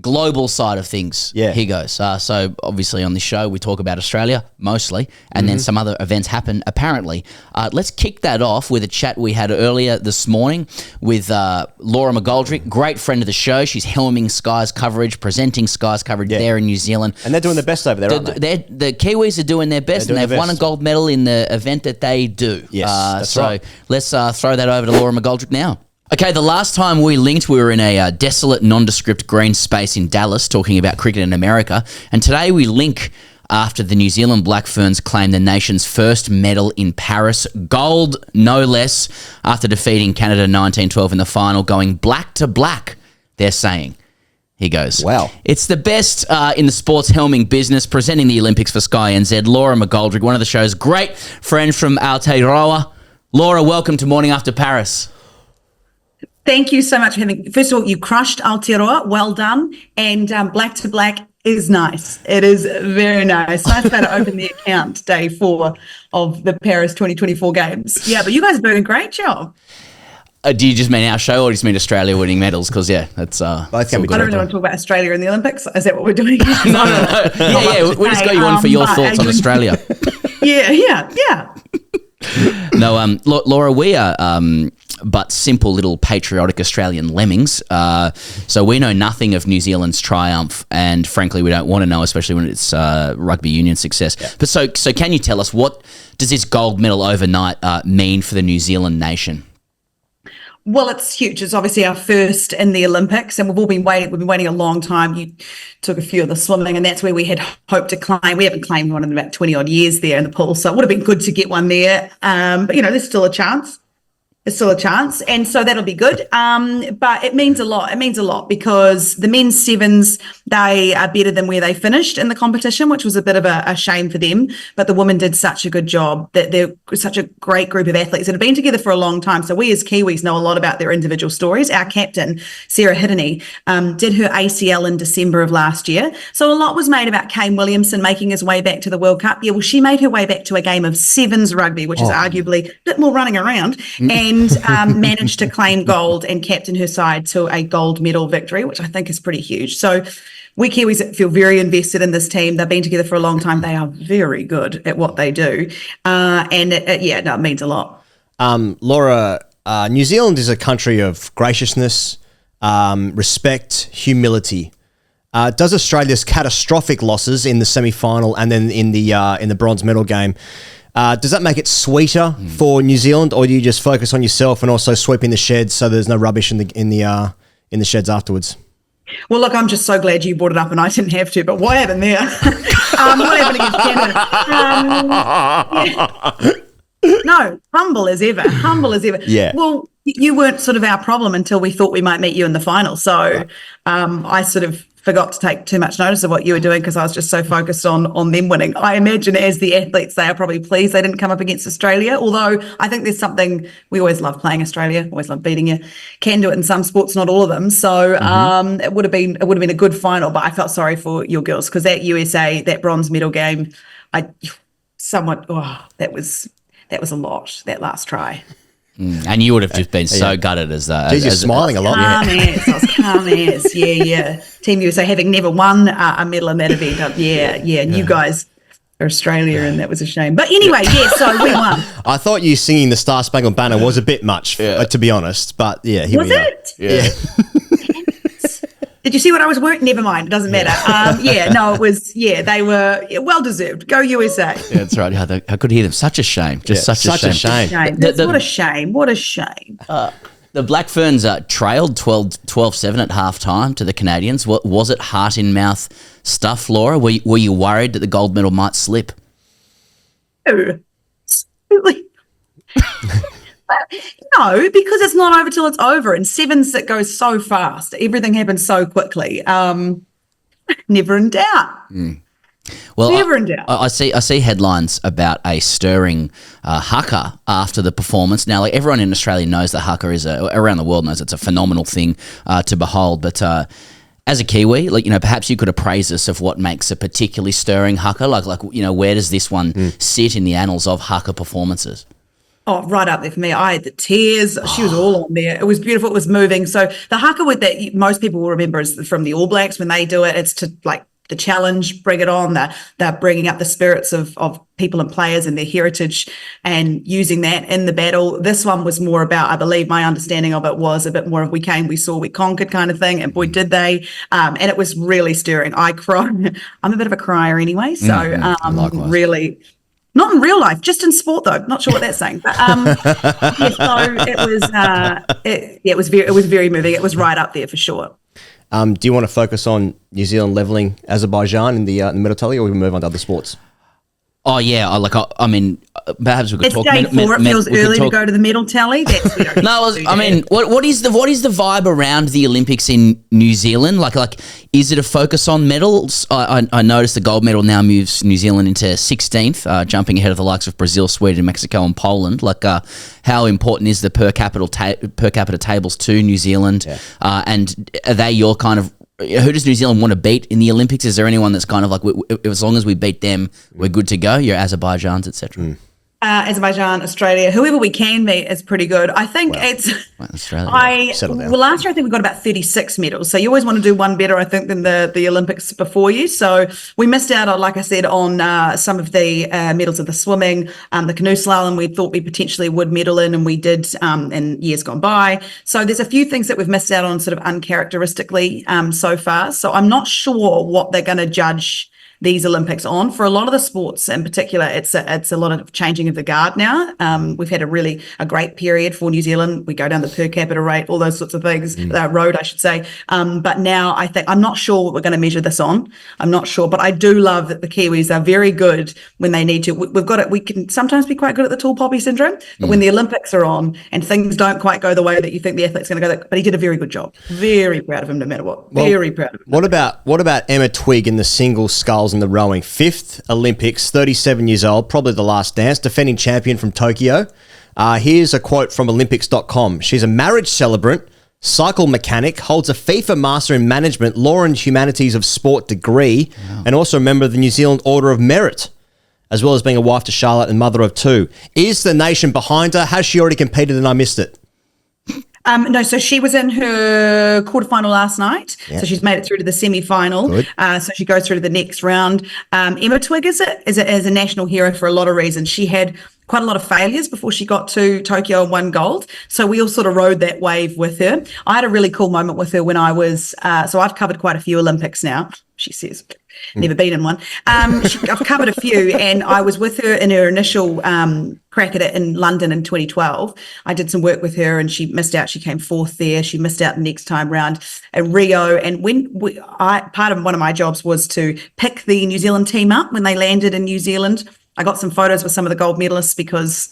Speaker 2: global side of things. Yeah, here goes. So obviously on this show we talk about Australia mostly, and then some other events happen apparently. Let's kick that off with a chat we had earlier this morning with Laura McGoldrick, great friend of the show. She's helming Sky's coverage, presenting Sky's coverage there in New Zealand,
Speaker 1: and they're doing their best over there, aren't they?
Speaker 2: The Kiwis are doing their best, and they've won a gold medal in the event that they do.
Speaker 1: Yes, that's right.
Speaker 2: Let's throw that over to Laura McGoldrick now. Okay, the last time we linked, we were in a desolate, nondescript green space in Dallas talking about cricket in America. And today we link after the New Zealand Black Ferns claimed the nation's first medal in Paris. Gold, no less, after defeating Canada 1912 in the final, going black to black, they're saying. He goes,
Speaker 1: wow.
Speaker 2: It's the best in the sports helming business, presenting the Olympics for Sky NZ. Laura McGoldrick, one of the show's great friends from Aotearoa. Laura, welcome to Morning After Paris.
Speaker 15: Thank you so much for having. First of all, you crushed Aotearoa. Well done. And black to black is nice. It is very nice. Nice way to open the account, day 4 of the Paris 2024 games. Yeah, but you guys are doing a great job.
Speaker 2: Do you just mean our show or do you just mean Australia winning medals? Because, that's...
Speaker 1: both can be
Speaker 15: I don't really want to talk about Australia in the Olympics. Is that what we're doing?
Speaker 2: No. Yeah, we just got you on for your thoughts on Australia.
Speaker 15: Yeah.
Speaker 2: No, Laura, we are but simple little patriotic Australian lemmings. So we know nothing of New Zealand's triumph, and frankly, we don't want to know, especially when it's rugby union success. Yeah. But so can you tell us, what does this gold medal overnight mean for the New Zealand nation?
Speaker 15: Well, it's huge. It's obviously our first in the Olympics, and we've all been waiting. We've been waiting a long time. You took a few of the swimming, and that's where we had hoped to claim. We haven't claimed one in about 20 odd years there in the pool, so it would have been good to get one there. But there's still a chance. It's still a chance, and so that'll be good. But it means a lot. It means a lot because the men's sevens, they are better than where they finished in the competition, which was a bit of a shame for them. But the women did such a good job. That they're such a great group of athletes that have been together for a long time. So we as Kiwis know a lot about their individual stories. Our captain, Sarah Hiddeny, did her ACL in December of last year. So a lot was made about Kane Williamson making his way back to the World Cup. Yeah, well, she made her way back to a game of sevens rugby, which is arguably a bit more running around. And managed to claim gold and captain her side to a gold medal victory, which I think is pretty huge. So we Kiwis feel very invested in this team. They've been together for a long time. They are very good at what they do. It means a lot.
Speaker 1: Laura, New Zealand is a country of graciousness, respect, humility. Does Australia's catastrophic losses in the semi-final and then in the bronze medal game, does that make it sweeter for New Zealand, or do you just focus on yourself and also sweeping the sheds so there's no rubbish in the sheds afterwards?
Speaker 15: Well, look, I'm just so glad you brought it up and I didn't have to, but what happened there? What happened against Canada? No, humble as ever. Yeah. Well, you weren't sort of our problem until we thought we might meet you in the final. So I sort of forgot to take too much notice of what you were doing because I was just so focused on them winning. I imagine as the athletes, they are probably pleased they didn't come up against Australia, although I think there's something, we always love playing Australia, always love beating you. Can do it in some sports, not all of them. So it would have been a good final, but I felt sorry for your girls because that USA, that bronze medal game, that was a lot, that last try.
Speaker 2: And you would have just been so gutted as the.
Speaker 1: You're smiling a lot.
Speaker 15: I was calm as. Yeah. Team USA having never won a medal in that event. You guys are Australia, and that was a shame. But anyway, so we won.
Speaker 1: I thought you singing the Star Spangled Banner was a bit much, to be honest. But here
Speaker 15: was
Speaker 1: we are.
Speaker 15: it?
Speaker 1: Yeah.
Speaker 15: Did you see what I was wearing? Never mind. It doesn't matter. It was, they were well-deserved. Go USA.
Speaker 2: Yeah, that's right. I could hear them. Such a shame. Such a shame.
Speaker 15: What a shame. What a shame.
Speaker 2: The Black Ferns trailed 12-7 at halftime to the Canadians. Was it heart-in-mouth stuff, Laura? Were you worried that the gold medal might slip?
Speaker 15: No. Absolutely. No, because it's not over till it's over, and sevens that goes so fast. Everything happens so quickly. Never in doubt.
Speaker 2: Well,
Speaker 15: never in doubt.
Speaker 2: I see headlines about a stirring haka after the performance. Now, like everyone in Australia knows that haka is around the world knows it's a phenomenal thing to behold. But as a Kiwi, perhaps you could appraise us of what makes a particularly stirring haka. Where does this one sit in the annals of haka performances?
Speaker 15: Oh, right up there for me. I had the tears. She was all on there. It was beautiful. It was moving. So the haka with that most people will remember is from the All Blacks when they do it. It's to the challenge, bring it on. They're bringing up the spirits of people and players and their heritage and using that in the battle. This one was more about, I believe my understanding of it was a bit more of we came, we saw, we conquered kind of thing. And boy, did they. And it was really stirring. I cried. I'm a bit of a crier anyway. So really... Not in real life, just in sport though. Not sure what that's saying, but so it was very moving. It was right up there for sure.
Speaker 1: Do you want to focus on New Zealand levelling Azerbaijan in the medal tally, or we move on to other sports?
Speaker 2: Oh yeah, I mean, perhaps we could
Speaker 15: it's
Speaker 2: talk.
Speaker 15: Day 4. It feels early to go to the medal tally.
Speaker 2: What is the vibe around the Olympics in New Zealand? Like, is it a focus on medals? I noticed the gold medal now moves New Zealand into 16th, jumping ahead of the likes of Brazil, Sweden, Mexico, and Poland. How important is the per capita tables to New Zealand? Yeah. And are they your kind of? Who does New Zealand want to beat in the Olympics? Is there anyone that's kind of like, as long as we beat them, we're good to go? Your Azerbaijans, etc.
Speaker 15: Azerbaijan, Australia, whoever we can meet is pretty good. I think
Speaker 2: Australia.
Speaker 15: Last year I think we got about 36 medals. So you always want to do one better, I think, than the Olympics before you. So we missed out on, like I said, on some of the medals of the swimming, the canoe slalom. We thought we potentially would medal in, and we did in years gone by. So there's a few things that we've missed out on, sort of uncharacteristically so far. So I'm not sure what they're going to judge these Olympics on. For a lot of the sports in particular, it's a lot of changing of the guard now. We've had a great period for New Zealand. We go down the per capita rate, all those sorts of things, road, I should say. But now I think, I'm not sure what we're going to measure this on. I'm not sure, but I do love that the Kiwis are very good when they need to. We can sometimes be quite good at the tall poppy syndrome, but when the Olympics are on and things don't quite go the way that you think the athlete's going to go, but he did a very good job. Very proud of him no matter what. Very proud of him.
Speaker 1: What about Emma Twigg in the single sculls in the rowing? 5th Olympics, 37 years old, probably the last dance, defending champion from Tokyo. Here's a quote from Olympics.com. She's a marriage celebrant, cycle mechanic, holds a FIFA Master in Management, Law and Humanities of Sport degree, and also a member of the New Zealand Order of Merit, as well as being a wife to Charlotte and mother of 2. Is the nation behind her? Has she already competed and I missed it?
Speaker 15: No, so she was in her quarterfinal last night. Yeah. So she's made it through to the semi-final. So she goes through to the next round. Emma Twigg is a national hero for a lot of reasons. She had quite a lot of failures before she got to Tokyo and won gold. So we all sort of rode that wave with her. I had a really cool moment with her when I was, so I've covered quite a few Olympics now, she says. Never been in one. I've covered a few, and I was with her in her initial crack at it in London in 2012. I did some work with her, and she missed out. She came 4th there. She missed out the next time round at Rio. And part of one of my jobs was to pick the New Zealand team up when they landed in New Zealand. I got some photos with some of the gold medalists because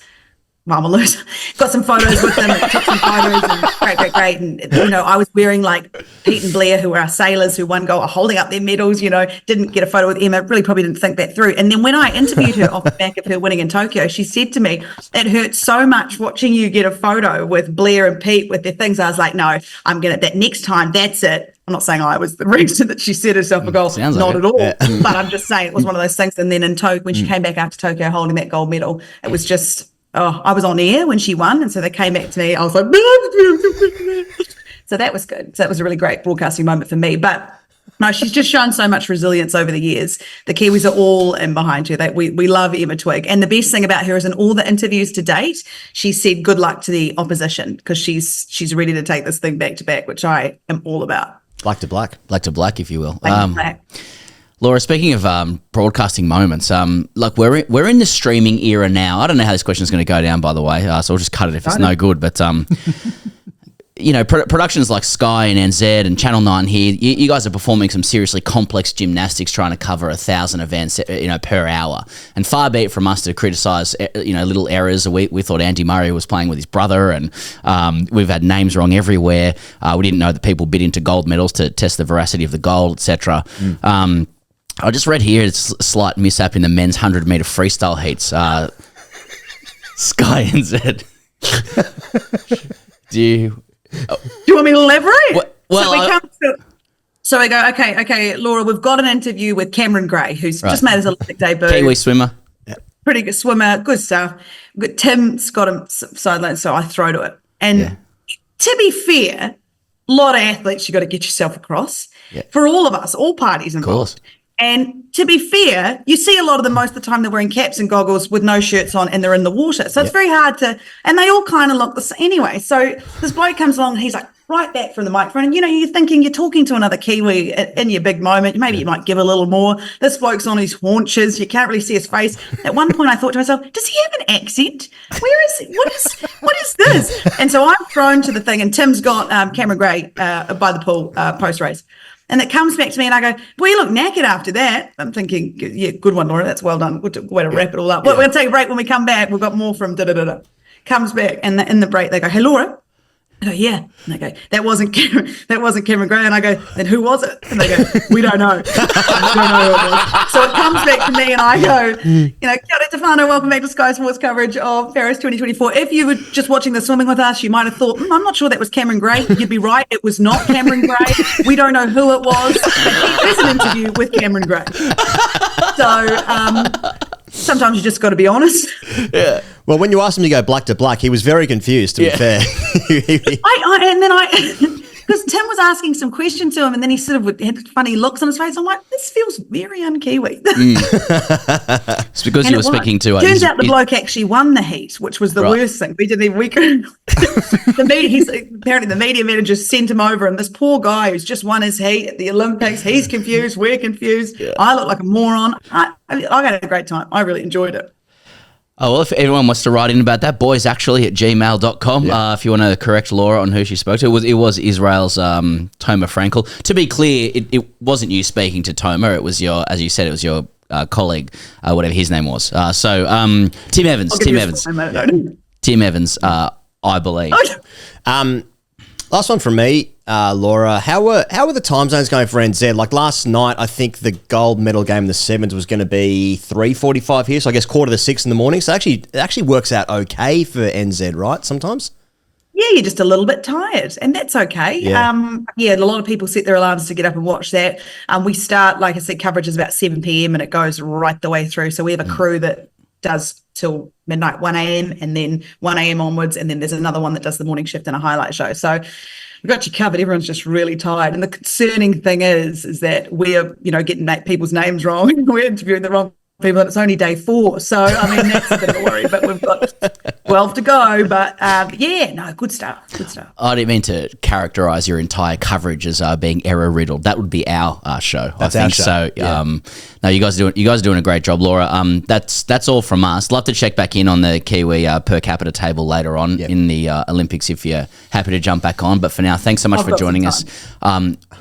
Speaker 15: I'm a loser. Got some photos with them, took some photos, and great. And, you know, I was wearing like Pete and Blair, who are our sailors who won gold, are holding up their medals, you know, didn't get a photo with Emma, really probably didn't think that through. And then when I interviewed her off the back of her winning in Tokyo, she said to me, it hurt so much watching you get a photo with Blair and Pete with their things. I was like, no, I'm going to, that next time, that's it. I'm not saying I was the reason that she set herself a goal,
Speaker 2: Sounds
Speaker 15: not
Speaker 2: like
Speaker 15: at all. But I'm just saying it was one of those things. And then in when she came back after Tokyo holding that gold medal, it was just, I was on air when she won, and so they came back to me. I was like, so that was good. So that was a really great broadcasting moment for me. But no, she's just shown so much resilience over the years. The Kiwis are all in behind her. We love Emma Twigg. And the best thing about her is in all the interviews to date, she said good luck to the opposition because she's ready to take this thing back to back, which I am all about.
Speaker 1: Black to black,
Speaker 2: if you will.
Speaker 15: Black to black.
Speaker 2: Laura, speaking of broadcasting moments, like we're in the streaming era now. I don't know how this question is going to go down, by the way, so I'll just cut it if it's no good. But you know, productions like Sky and NZ and Channel 9 here, you guys are performing some seriously complex gymnastics, trying to cover 1,000 events, you know, per hour. And far be it from us to criticise, you know, little errors. We thought Andy Murray was playing with his brother, and we've had names wrong everywhere. We didn't know that people bid into gold medals to test the veracity of the gold, etc. I just read here it's a slight mishap in the men's 100-metre freestyle heats. Sky NZ. Do you
Speaker 15: want me to elaborate?
Speaker 2: Well,
Speaker 15: so we go, okay, Laura, we've got an interview with Cameron Gray, who's just made his Olympic debut.
Speaker 2: Kiwi swimmer.
Speaker 15: Pretty good swimmer, good stuff. Tim's got him sidelined, so I throw to it. And to be fair, a lot of athletes you got to get yourself across. For all of us, all parties involved.
Speaker 2: Of course.
Speaker 15: And to be fair, you see a lot of them most of the time they're wearing caps and goggles with no shirts on and they're in the water. So it's very hard to, and they all kind of look the same anyway. So this bloke comes along and he's like right back from the microphone. And, you know, you're thinking you're talking to another Kiwi in your big moment. Maybe you might give a little more. This bloke's on his haunches. You can't really see his face. At one point I thought to myself, does he have an accent? Where is he? What is this? And so I'm thrown to the thing and Tim's got Cameron Gray by the pool post-race. And it comes back to me and I go, well, you look knackered after that. I'm thinking, yeah, good one, Laura. That's well done. Good way to wrap it all up. We're going to take a break. When we come back, we've got more from da-da-da-da. Comes back and in the break, they go, hey, Laura. I go, yeah. And they go, that wasn't Cameron Gray. And I go, then who was it? And they go, we don't know. We don't know who it was. So it comes back to me and I go, you know, kia ora Stefano, welcome back to Sky Sports coverage of Paris 2024. If you were just watching the swimming with us, you might have thought, I'm not sure that was Cameron Gray. You'd be right. It was not Cameron Gray. We don't know who it was. But here's an interview with Cameron Gray. So sometimes you just got to be honest.
Speaker 1: Yeah. Well, when you asked him to go black to black, he was very confused, to be fair. Because Tim was asking some question to him and then he sort of had funny looks on his face. I'm like, this feels very un-Kiwi.
Speaker 2: It's because you were speaking to...
Speaker 15: Turns out the bloke actually won the heat, which was the worst thing. We couldn't... Apparently the media manager sent him over and this poor guy who's just won his heat at the Olympics, he's confused, we're confused. Yeah. I look like a moron. I had a great time. I really enjoyed it.
Speaker 2: Oh, well, if everyone wants to write in about that, boysactually@gmail.com. If you want to correct Laura on who she spoke to. It was Israel's Toma Frankel. To be clear, it wasn't you speaking to Toma. It was your, as you said, it was your colleague, whatever his name was. Tim Evans. Tim Evans, I believe.
Speaker 1: Last one from me, Laura. How were the time zones going for NZ? Like last night, I think the gold medal game in the sevens was going to be 3:45 here, so I guess 5:45 in the morning. So it actually works out okay for NZ, right? Sometimes.
Speaker 15: Yeah, you're just a little bit tired, and that's okay. Yeah. A lot of people set their alarms to get up and watch that. We start, like I said, coverage is about 7 p.m. and it goes right the way through. So we have a crew that does till midnight, 1 a.m. and then 1 a.m. onwards, and then there's another one that does the morning shift and a highlight show. So we've got you covered. Everyone's just really tired. And the concerning thing is that we're, getting people's names wrong. We're interviewing the wrong people and it's only day 4. So, I mean, that's a bit of a worry, but we've got 12 to go. But, good stuff. Good stuff.
Speaker 2: I didn't mean to characterise your entire coverage as being error-riddled. That would be our show.
Speaker 1: That's
Speaker 2: I think
Speaker 1: our show.
Speaker 2: So, No, you guys are doing a great job, Laura. That's all from us. Love to check back in on the Kiwi per capita table later on in the Olympics if you're happy to jump back on. But for now, thanks so much for joining us.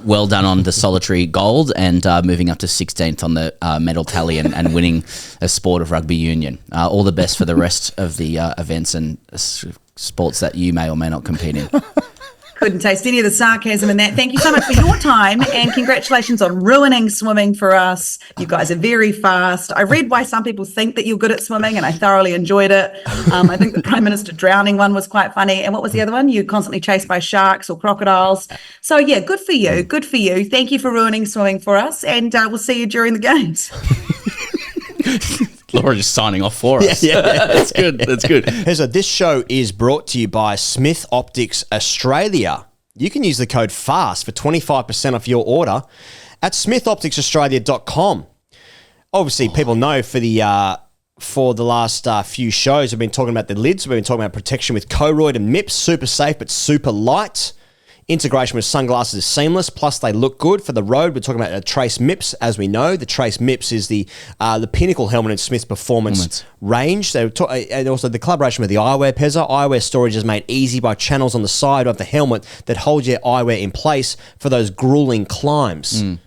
Speaker 2: Well done on the solitary gold and moving up to 16th on the medal tally and winning a sport of rugby union. All the best for the rest of the events and sports that you may or may not compete in.
Speaker 15: Couldn't taste any of the sarcasm in that. Thank you so much for your time and congratulations on ruining swimming for us. You guys are very fast. I read why some people think that you're good at swimming and I thoroughly enjoyed it. I think the Prime Minister drowning one was quite funny. And what was the other one? You're constantly chased by sharks or crocodiles. So yeah, good for you. Good for you. Thank you for ruining swimming for us and we'll see you during the games.
Speaker 2: Laura just signing off for us. Yeah. That's good. That's good.
Speaker 1: So this show is brought to you by Smith Optics Australia. You can use the code FAST for 25% off your order at smithopticsaustralia.com. Obviously, people know for the last few shows, we've been talking about the lids. We've been talking about protection with Koroyd and MIPS. Super safe, but super light. Integration with sunglasses is seamless, plus they look good for the road. We're talking about a Trace MIPS, as we know. The Trace MIPS is the pinnacle helmet in Smith's performance range. And also the collaboration with the eyewear, Pezza. Eyewear storage is made easy by channels on the side of the helmet that hold your eyewear in place for those grueling climbs. And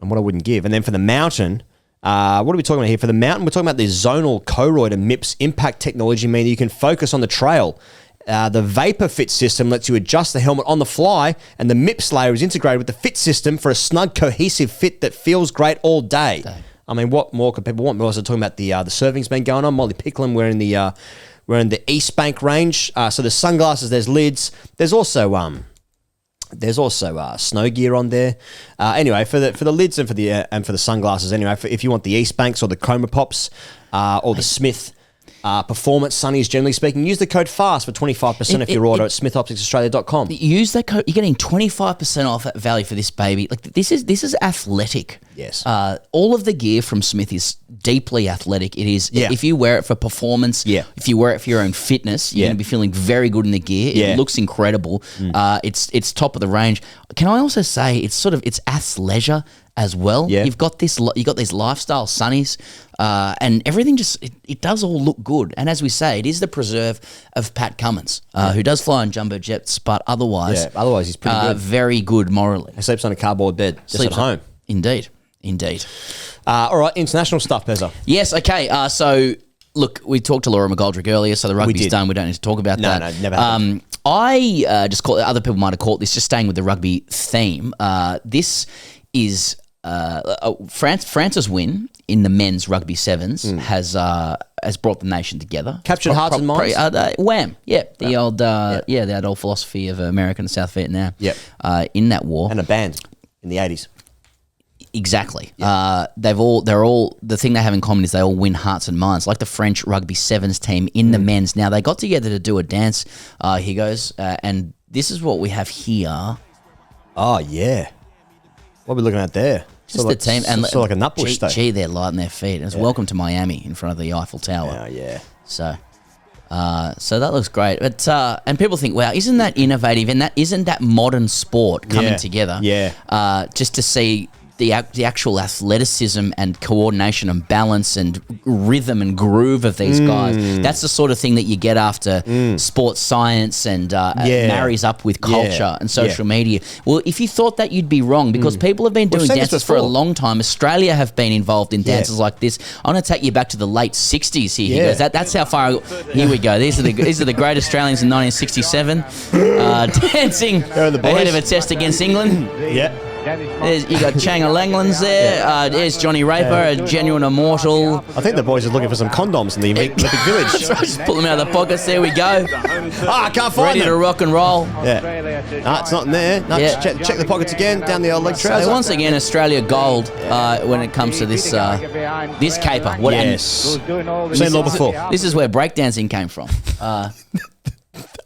Speaker 1: what I wouldn't give. And then for the mountain, what are we talking about here? For the mountain, we're talking about the zonal Koroyd and MIPS impact technology, meaning you can focus on the trail. The Vapor Fit system lets you adjust the helmet on the fly, and the MIPS layer is integrated with the fit system for a snug, cohesive fit that feels great all day. I mean, what more could people want? We're also talking about the surfing's been going on. Molly Picklin, we're in the East Bank range. So there's sunglasses, there's lids, there's also snow gear on there. Anyway, for the lids and for the sunglasses. Anyway, if you want the East Banks or the Chroma Pops or the Smith. Performance sunnies, generally speaking, use the code FAST for 25% off your order at smithopticsaustralia.com.
Speaker 2: Use that code. You're getting 25% off at value for this baby. Like this is athletic.
Speaker 1: Yes.
Speaker 2: All of the gear from Smith is deeply athletic. It is. Yeah. If you wear it for performance, if you wear it for your own fitness, you're going to be feeling very good in the gear. It looks incredible. It's top of the range. Can I also say it's athleisure as well?
Speaker 1: Yeah.
Speaker 2: You've got these lifestyle sunnies, and everything it does all look good. And as we say, it is the preserve of Pat Cummins, who does fly on jumbo jets, but otherwise
Speaker 1: he's pretty good.
Speaker 2: Very good morally.
Speaker 1: He sleeps on a cardboard bed, just at home.
Speaker 2: Indeed.
Speaker 1: All right, international stuff, Pezza.
Speaker 2: Yes, okay. So, look, we talked to Laura McGoldrick earlier, so the rugby's done. We don't need to talk about that.
Speaker 1: No, never happened.
Speaker 2: I just call it, other people might have caught this, just staying with the rugby theme. This is France's win in the men's rugby sevens has brought the nation together.
Speaker 1: Captured hearts and minds.
Speaker 2: Wham! Yeah, the old philosophy of America and South Vietnam.
Speaker 1: Yep.
Speaker 2: In that war,
Speaker 1: and a band in the 80s.
Speaker 2: Exactly. They're all the thing they have in common is they all win hearts and minds, like the French rugby sevens team in the men's. Now they got together to do a dance. Here goes, and this is what we have here.
Speaker 1: Oh yeah, what are we looking at there?
Speaker 2: Just the team, and
Speaker 1: so like a nutbush state.
Speaker 2: Gee, they're lighting their feet. It's welcome to Miami in front of the Eiffel Tower.
Speaker 1: Oh yeah.
Speaker 2: So that looks great. But and people think, wow, isn't that innovative? And isn't that modern sport coming together?
Speaker 1: Yeah.
Speaker 2: Just to see the actual athleticism and coordination and balance and rhythm and groove of these guys. That's the sort of thing that you get after sports science and it marries up with culture and social media. Well, if you thought that, you'd be wrong, because people have been doing dances for a long time. Australia have been involved in dances like this. I'm going to take you back to the late 60s here. He goes, that's how far. Here we go. These are the great Australians in 1967 dancing ahead of a test against England.
Speaker 1: Yeah.
Speaker 2: You got Changa Langlands there. There's Johnny Raper, a genuine immortal.
Speaker 1: I think the boys are looking for some condoms in the Olympic Village.
Speaker 2: That's right, just pull them out of the pockets. There we go.
Speaker 1: I can't find
Speaker 2: Ready
Speaker 1: them.
Speaker 2: to rock and roll.
Speaker 1: Yeah. No, it's not in there. No, check the pockets again. Down the old leg trouser.
Speaker 2: So once again, Australia gold when it comes to this this caper.
Speaker 1: Yes. We've seen it all before.
Speaker 2: This is where breakdancing came from.
Speaker 1: That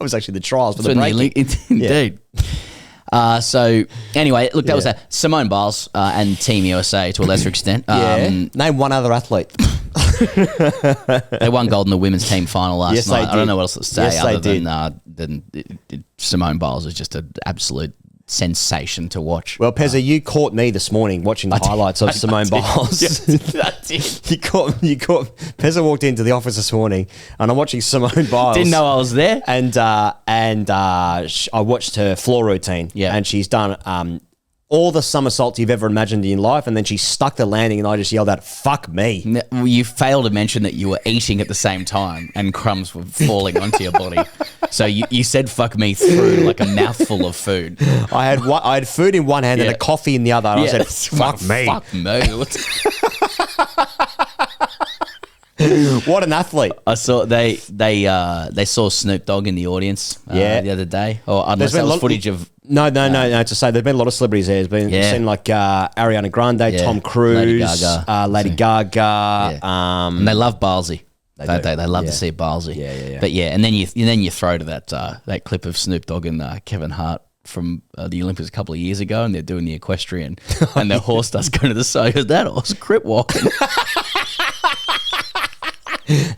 Speaker 1: was actually the trials for the breaking.
Speaker 2: Indeed. So anyway, look, that was Simone Biles and Team USA to a lesser extent.
Speaker 1: Name one other athlete.
Speaker 2: They won gold in the women's team final last night. I don't know what else to say other than Simone Biles is just an absolute sensation to watch.
Speaker 1: Well, Pezza, you caught me this morning watching the highlights of Simone Biles.
Speaker 2: I did.
Speaker 1: You caught Pezza walked into the office this morning, and I'm watching Simone Biles.
Speaker 2: Didn't know I was there.
Speaker 1: And I watched her floor routine.
Speaker 2: Yeah.
Speaker 1: And she's done all the somersaults you've ever imagined in your life, and then she stuck the landing, and I just yelled out, "Fuck me!"
Speaker 2: You failed to mention that you were eating at the same time, and crumbs were falling onto your body. So you said "fuck me" through like a mouthful of food.
Speaker 1: I had food in one hand and a coffee in the other, and I said, "Fuck me!"
Speaker 2: Fuck me.
Speaker 1: What an athlete!
Speaker 2: I saw they saw Snoop Dogg in the audience the other day, or unless that was footage of.
Speaker 1: No. To say there's been a lot of celebrities there. There's been seen like Ariana Grande, Tom Cruise, Lady Gaga.
Speaker 2: And they love Ballsy. Don't they? They love to see Ballsy.
Speaker 1: Yeah.
Speaker 2: But and then you throw to that clip of Snoop Dogg and Kevin Hart from the Olympics a couple of years ago, and they're doing the equestrian, and their horse starts going to the side. Goes, that horse crip walking.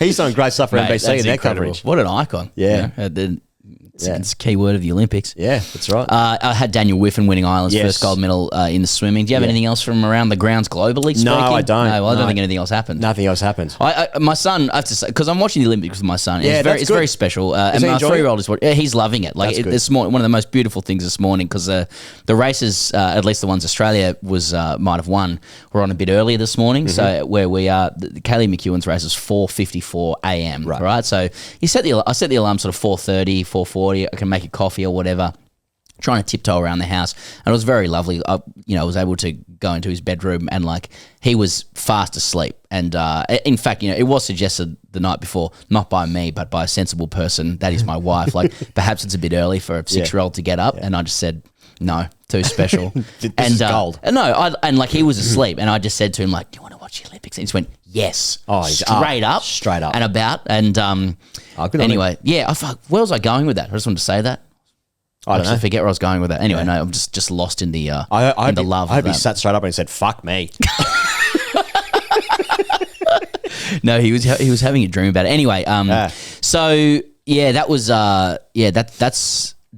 Speaker 1: He's done great stuff for NBC in their coverage.
Speaker 2: What an icon.
Speaker 1: Yeah.
Speaker 2: It's a key word of the Olympics.
Speaker 1: Yeah, that's right.
Speaker 2: I had Daniel Whiffen winning Ireland's first gold medal in the swimming. Do you have anything else from around the grounds globally speaking?
Speaker 1: No, I don't.
Speaker 2: No, I don't think anything else happened.
Speaker 1: Nothing else happened.
Speaker 2: My son, I have to say, because I'm watching the Olympics with my son.
Speaker 1: Yeah,
Speaker 2: it's very special. And my 3-year-old is he's loving it. Like this morning, one of the most beautiful things this morning, because the races, at least the ones Australia might have won, were on a bit earlier this morning. So where we are, Kaylee McKeown's race is 4:54 a.m. Right. So I set the alarm sort of 4:30, 4:40. I can make a coffee or whatever, trying to tiptoe around the house, and it was very lovely. I was able to go into his bedroom, and like he was fast asleep. And in fact, it was suggested the night before, not by me, but by a sensible person, that is my wife. Like perhaps it's a bit early for a 6-year-old to get up, and I just said no, too special.
Speaker 1: This is gold.
Speaker 2: No, and like he was asleep, and I just said to him like, "Do you want to watch the Olympics?" And he just went, "Yes." Straight up, and about, and anyway, I fuck. Where was I going with that? I just wanted to say that. I don't know. Forget where I was going with that. Anyway, no, I'm just lost in the love.
Speaker 1: I hope he sat straight up and said, "Fuck me."
Speaker 2: No, he was having a dream about it. Anyway, so that was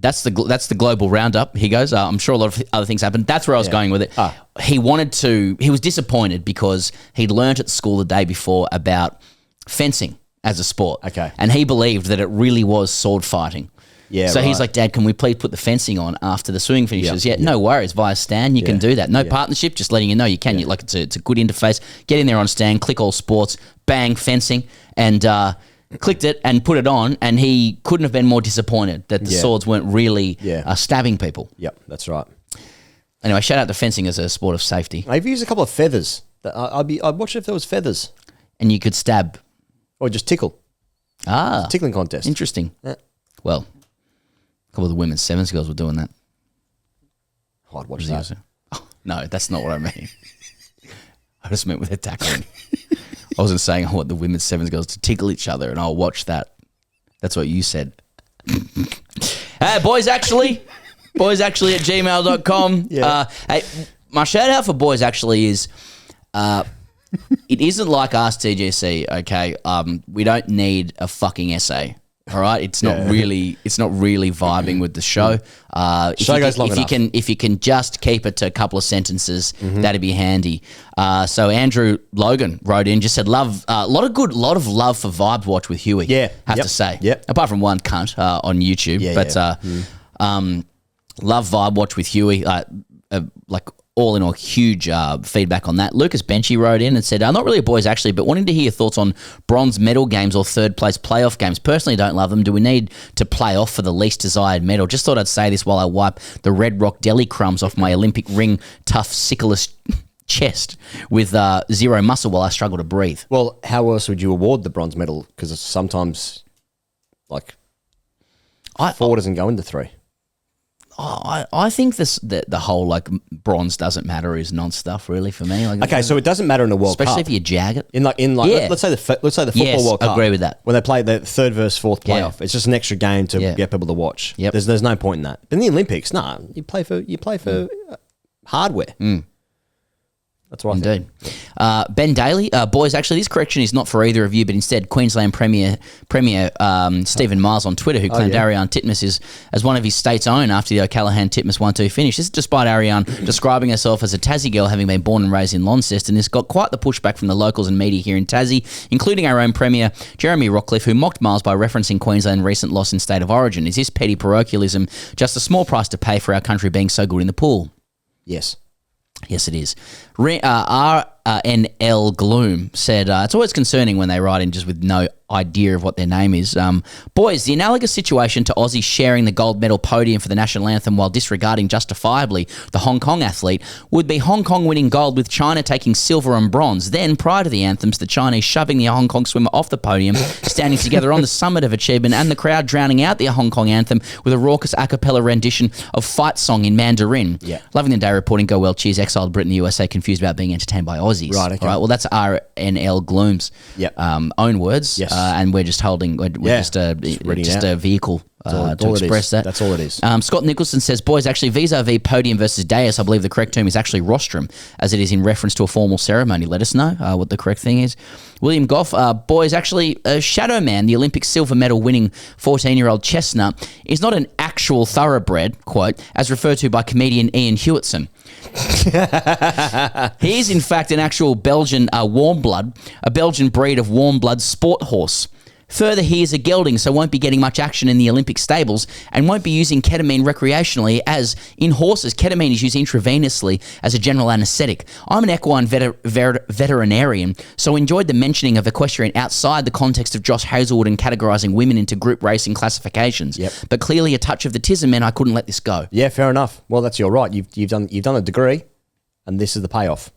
Speaker 2: that's the global roundup. He goes. I'm sure a lot of other things happened. That's where I was going with it. He was disappointed because he'd learnt at the school the day before about fencing as a sport.
Speaker 1: Okay,
Speaker 2: and he believed that it really was sword fighting.
Speaker 1: Yeah,
Speaker 2: so he's like, "Dad, can we please put the fencing on after the swimming finishes?" No worries, via Stan, you can do that. No partnership, just letting you know you can. Like it's a good interface. Get in there on Stan, click all sports, bang, fencing, and clicked it and put it on, and he couldn't have been more disappointed that the swords weren't really stabbing people.
Speaker 1: Yep, that's right.
Speaker 2: Anyway, shout out to fencing as a sport of safety.
Speaker 1: I've used a couple of feathers. I'd watch it if there was feathers.
Speaker 2: And you could stab.
Speaker 1: Or just tickle.
Speaker 2: It's
Speaker 1: a tickling contest.
Speaker 2: Interesting. Yeah. Well, a couple of the women's sevens girls were doing that.
Speaker 1: I'd watch that.
Speaker 2: Oh, no, that's not what I mean. I just meant with their tackling. I wasn't saying I want the women's sevens girls to tickle each other and I'll watch that. That's what you said. Boys actually at gmail.com. Hey, my shout out for boys actually is it isn't like Ask TGC, okay? We don't need a fucking essay. All right, it's not really vibing with the show. If you can just keep it to a couple of sentences, that'd be handy. So Andrew Logan wrote in, just said, "Love a lot of love for Vibe Watch with Huey." Yeah, have to say.
Speaker 1: Yep.
Speaker 2: Apart from one cunt on YouTube, love Vibe Watch with Huey. Like all in all, huge feedback on that. Lucas Benchy wrote in and said, not really a boys actually, but wanting to hear your thoughts on bronze medal games or third place playoff games. Personally, don't love them. Do we need to play off for the least desired medal? Just thought I'd say this while I wipe the Red Rock deli crumbs off my Olympic ring tough sickless chest with zero muscle while I struggle to breathe.
Speaker 1: Well, how else would you award the bronze medal? Because sometimes, like, 4 doesn't go into 3.
Speaker 2: I think the whole like bronze doesn't matter is non-stuff really for me. Like,
Speaker 1: okay, so it doesn't matter in a World Cup,
Speaker 2: especially if you jag it.
Speaker 1: Let's say the football World Cup.
Speaker 2: I agree with that.
Speaker 1: When they play the third versus fourth playoff, it's just an extra game to get people to watch.
Speaker 2: Yep.
Speaker 1: There's no point in that. But in the Olympics, you play for hardware. That's what I think.
Speaker 2: Indeed. Ben Daly, boys, actually, this correction is not for either of you, but instead Queensland Premier Stephen Miles on Twitter, who claimed Ariane Titmus is as one of his state's own after the O'Callaghan-Titmus 1-2 finish. This is despite Ariane describing herself as a Tassie girl, having been born and raised in Launceston. This got quite the pushback from the locals and media here in Tassie, including our own Premier, Jeremy Rockcliffe, who mocked Miles by referencing Queensland's recent loss in State of Origin. Is this petty parochialism just a small price to pay for our country being so good in the pool?
Speaker 1: Yes.
Speaker 2: Yes, it is. RNL Gloom said, it's always concerning when they write in just with no idea of what their name is. Boys, the analogous situation to Aussie sharing the gold medal podium for the national anthem while disregarding justifiably the Hong Kong athlete would be Hong Kong winning gold with China taking silver and bronze. Then, prior to the anthems, the Chinese shoving the Hong Kong swimmer off the podium, standing together on the summit of achievement, and the crowd drowning out the Hong Kong anthem with a raucous a cappella rendition of Fight Song in Mandarin.
Speaker 1: Yeah.
Speaker 2: Loving the day reporting, go well, cheers, exiled Britain, the USA, confused about being entertained by Aussies.
Speaker 1: Right, okay.
Speaker 2: All right, well, that's RNL Gloom's own words.
Speaker 1: Yes.
Speaker 2: And we're just holding, we're just a vehicle to express that.
Speaker 1: That's all it is.
Speaker 2: Scott Nicholson says, boys, actually, vis-a-vis podium versus dais, I believe the correct term is actually rostrum, as it is in reference to a formal ceremony. Let us know what the correct thing is. William Goff, boys, actually, Shadow Man, the Olympic silver medal winning 14-year-old chestnut, is not an actual thoroughbred, quote, as referred to by comedian Ian Hewitson. He is, in fact, an actual Belgian warm blood, a Belgian breed of warm blood sport horse. Further, he is a gelding, so won't be getting much action in the Olympic stables and won't be using ketamine recreationally, as in horses, ketamine is used intravenously as a general anaesthetic. I'm an equine veterinarian, so enjoyed the mentioning of equestrian outside the context of Josh Hazelwood and categorising women into group racing classifications.
Speaker 1: Yep.
Speaker 2: But clearly a touch of the tism meant I couldn't let this go.
Speaker 1: Yeah, fair enough. Well, that's your right. You've done a degree, and this is the payoff.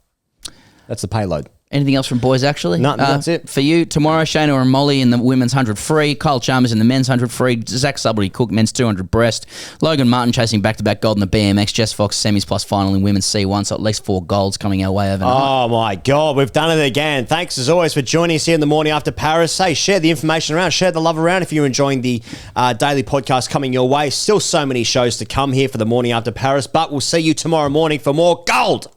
Speaker 1: That's the payload.
Speaker 2: Anything else from boys, actually?
Speaker 1: No, that's it.
Speaker 2: For you, tomorrow, Shayna and Molly in the women's 100 free, Kyle Chalmers in the men's 100 free, Zach Sublety-Cook, men's 200 breast, Logan Martin chasing back-to-back gold in the BMX, Jess Fox semis plus final in women's C1, so at least 4 golds coming our way overnight.
Speaker 1: Oh, my God, we've done it again. Thanks, as always, for joining us here in the morning after Paris. Hey, share the information around, share the love around if you're enjoying the daily podcast coming your way. Still so many shows to come here for the morning after Paris, but we'll see you tomorrow morning for more gold.